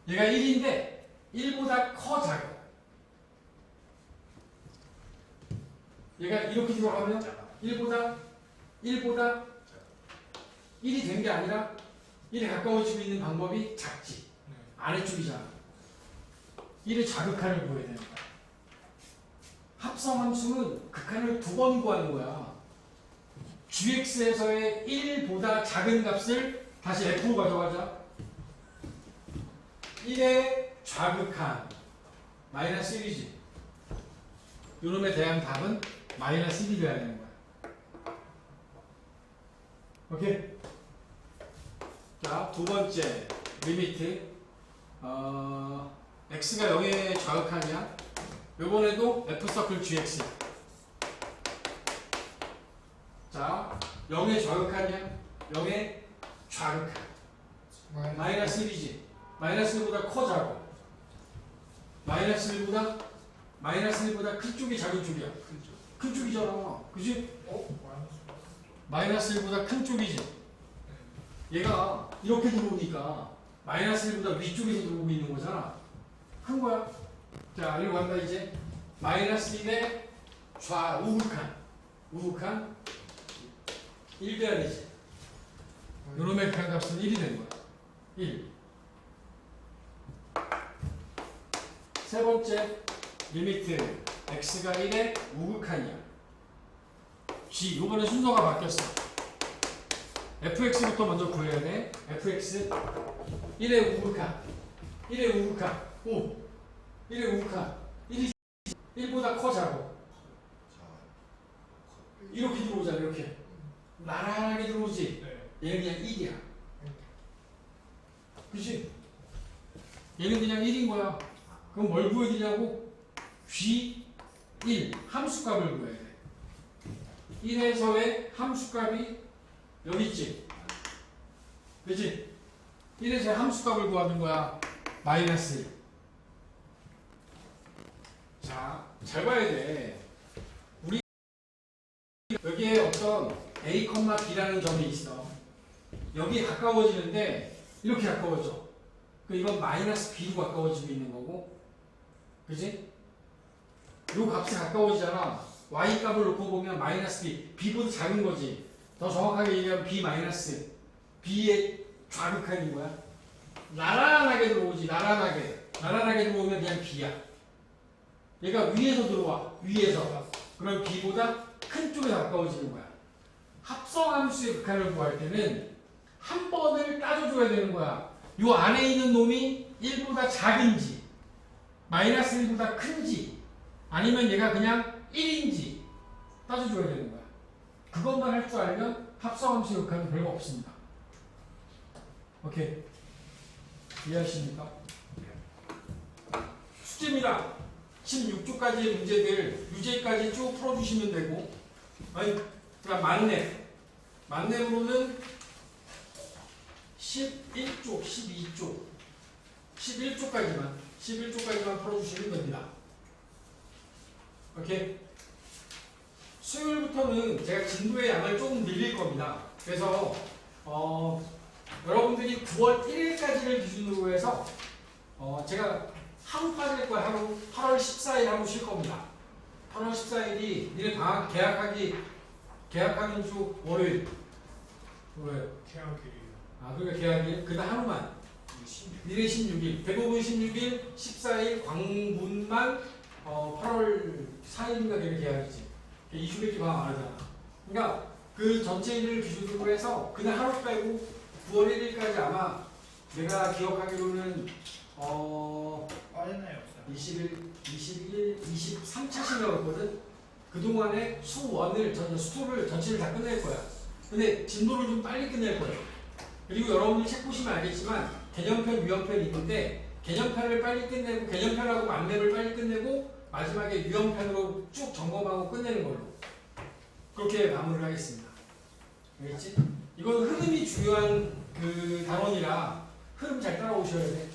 얘가 1인데 1보다 커 작아. 얘가 이렇게 들어가면 1보다 1이 된 게 아니라 1에 가까워지고 있는 방법이 작지. 아래쪽이잖아. 1의 자극한을 구해야 되는 거야. 합성함수는 극한을 두 번 구하는 거야. gx에서의 1보다 작은 값을 다시 f로 가져가자. 1의 좌극한 마이너스 1이지. 요놈에 대한 답은 마이너스 1이 돼야 되는 거야. 오케이? 자, 두 번째 리미트 x가 0의 좌극한이야. 요번에도 f서클 gx. 자, 0의 좌극한이야. 0의 좌극한. 마이너스 1이지. 마이너스 1보다 커 작아. 마이너스 1보다 큰 쪽이 작은 쪽이야. 큰 쪽이잖아. 그지? 마이너스 1보다 큰 쪽이지. 얘가 이렇게 들어오니까 마이너스 1보다 위쪽에서 들어오고 있는 거잖아. 큰 거야. 자, 여기 간다 이제. 마이너스 1의 우극한 1 돼야 되지. 요놈의 극한 값은 1이 되는 거야. 1. 세 번째 리미트 x가 1의 우극한이야. g. 요번에 순서가 바뀌었어. fx부터 먼저 구해야 돼. fx 1의 우극한. 1의 우극한. 1이 1보다 커 작아. 이렇게 들어오잖아. 이렇게 나란하게 들어오지. 얘는 그냥 1이야. 그치? 얘는 그냥 1인 거야. 그럼 뭘 구해야 되냐고? g1 함수값을 구해야 돼. 1에서의 함수값이 여기 있지. 그치? 1에서의 함수값을 구하는 거야. 마이너스 1. 자, 잘 봐야 돼. 우리 여기에 어떤 a, b라는 점이 있어. 여기 가까워지는데 이렇게 가까워져. 이건 마이너스 b로 가까워지고 있는 거고, 그지? 요 값이 가까워지잖아. y 값을 놓고 보면 마이너스 b, b보다 작은 거지. 더 정확하게 얘기하면 b 마이너스 b의 좌극한인 거야. 나란하게 들어오지. 나란하게 들어오면 그냥 b야. 얘가 위에서 들어와. 위에서. 그럼 b보다 큰 쪽에 가까워지는 거야. 합성함수의 극한을 구할 때는 한 번을 따져줘야 되는 거야. 요 안에 있는 놈이 1보다 작은지, 마이너스 1보다 큰지, 아니면 얘가 그냥 1인지 따져줘야 되는 거야. 그것만 할 줄 알면 합성함수의 극한은 별거 없습니다. 오케이. 이해하십니까? 숙제입니다. 16조까지의 문제들 유제까지 쭉 풀어주시면 되고, 아니, 그러니까 만렙으로는 11조, 11조까지만 풀어주시면 됩니다. 오케이? 수요일부터는 제가 진도의 양을 조금 늘릴 겁니다. 그래서 여러분들이 9월 1일까지를 기준으로 해서 제가 하루 빠질 거야. 하루 8월 14일 하루 쉴 겁니다. 8월 14일이 니네 방학 계약하는 주 월요일. 뭐예요? 계약일이에요. 그러니까 계약일. 그다음 하루만. 니네 16일. 대부분 16일, 14일 광분만 8월 4일인가 되는 계약이지. 2주밖에 방학 안 하잖아. 그러니까 그 전체 일을 기준으로 해서 그날 하루 빼고 9월 1일까지 아마 내가 기억하기로는 빠졌나요, 없어요? 21, 23차신이었거든. 그동안에 수원을, 수토를 전체를 다 끝낼 거야. 근데 진도를 좀 빨리 끝낼 거예요. 그리고 여러분들 책 보시면 알겠지만 개념편, 유형편이 있는데 개념편을 빨리 끝내고 개념편하고 만렙을 빨리 끝내고 마지막에 유형편으로 쭉 점검하고 끝내는 걸로 그렇게 마무리를 하겠습니다. 알겠지? 이건 흐름이 중요한 그 단원이라 흐름 잘 따라오셔야 돼.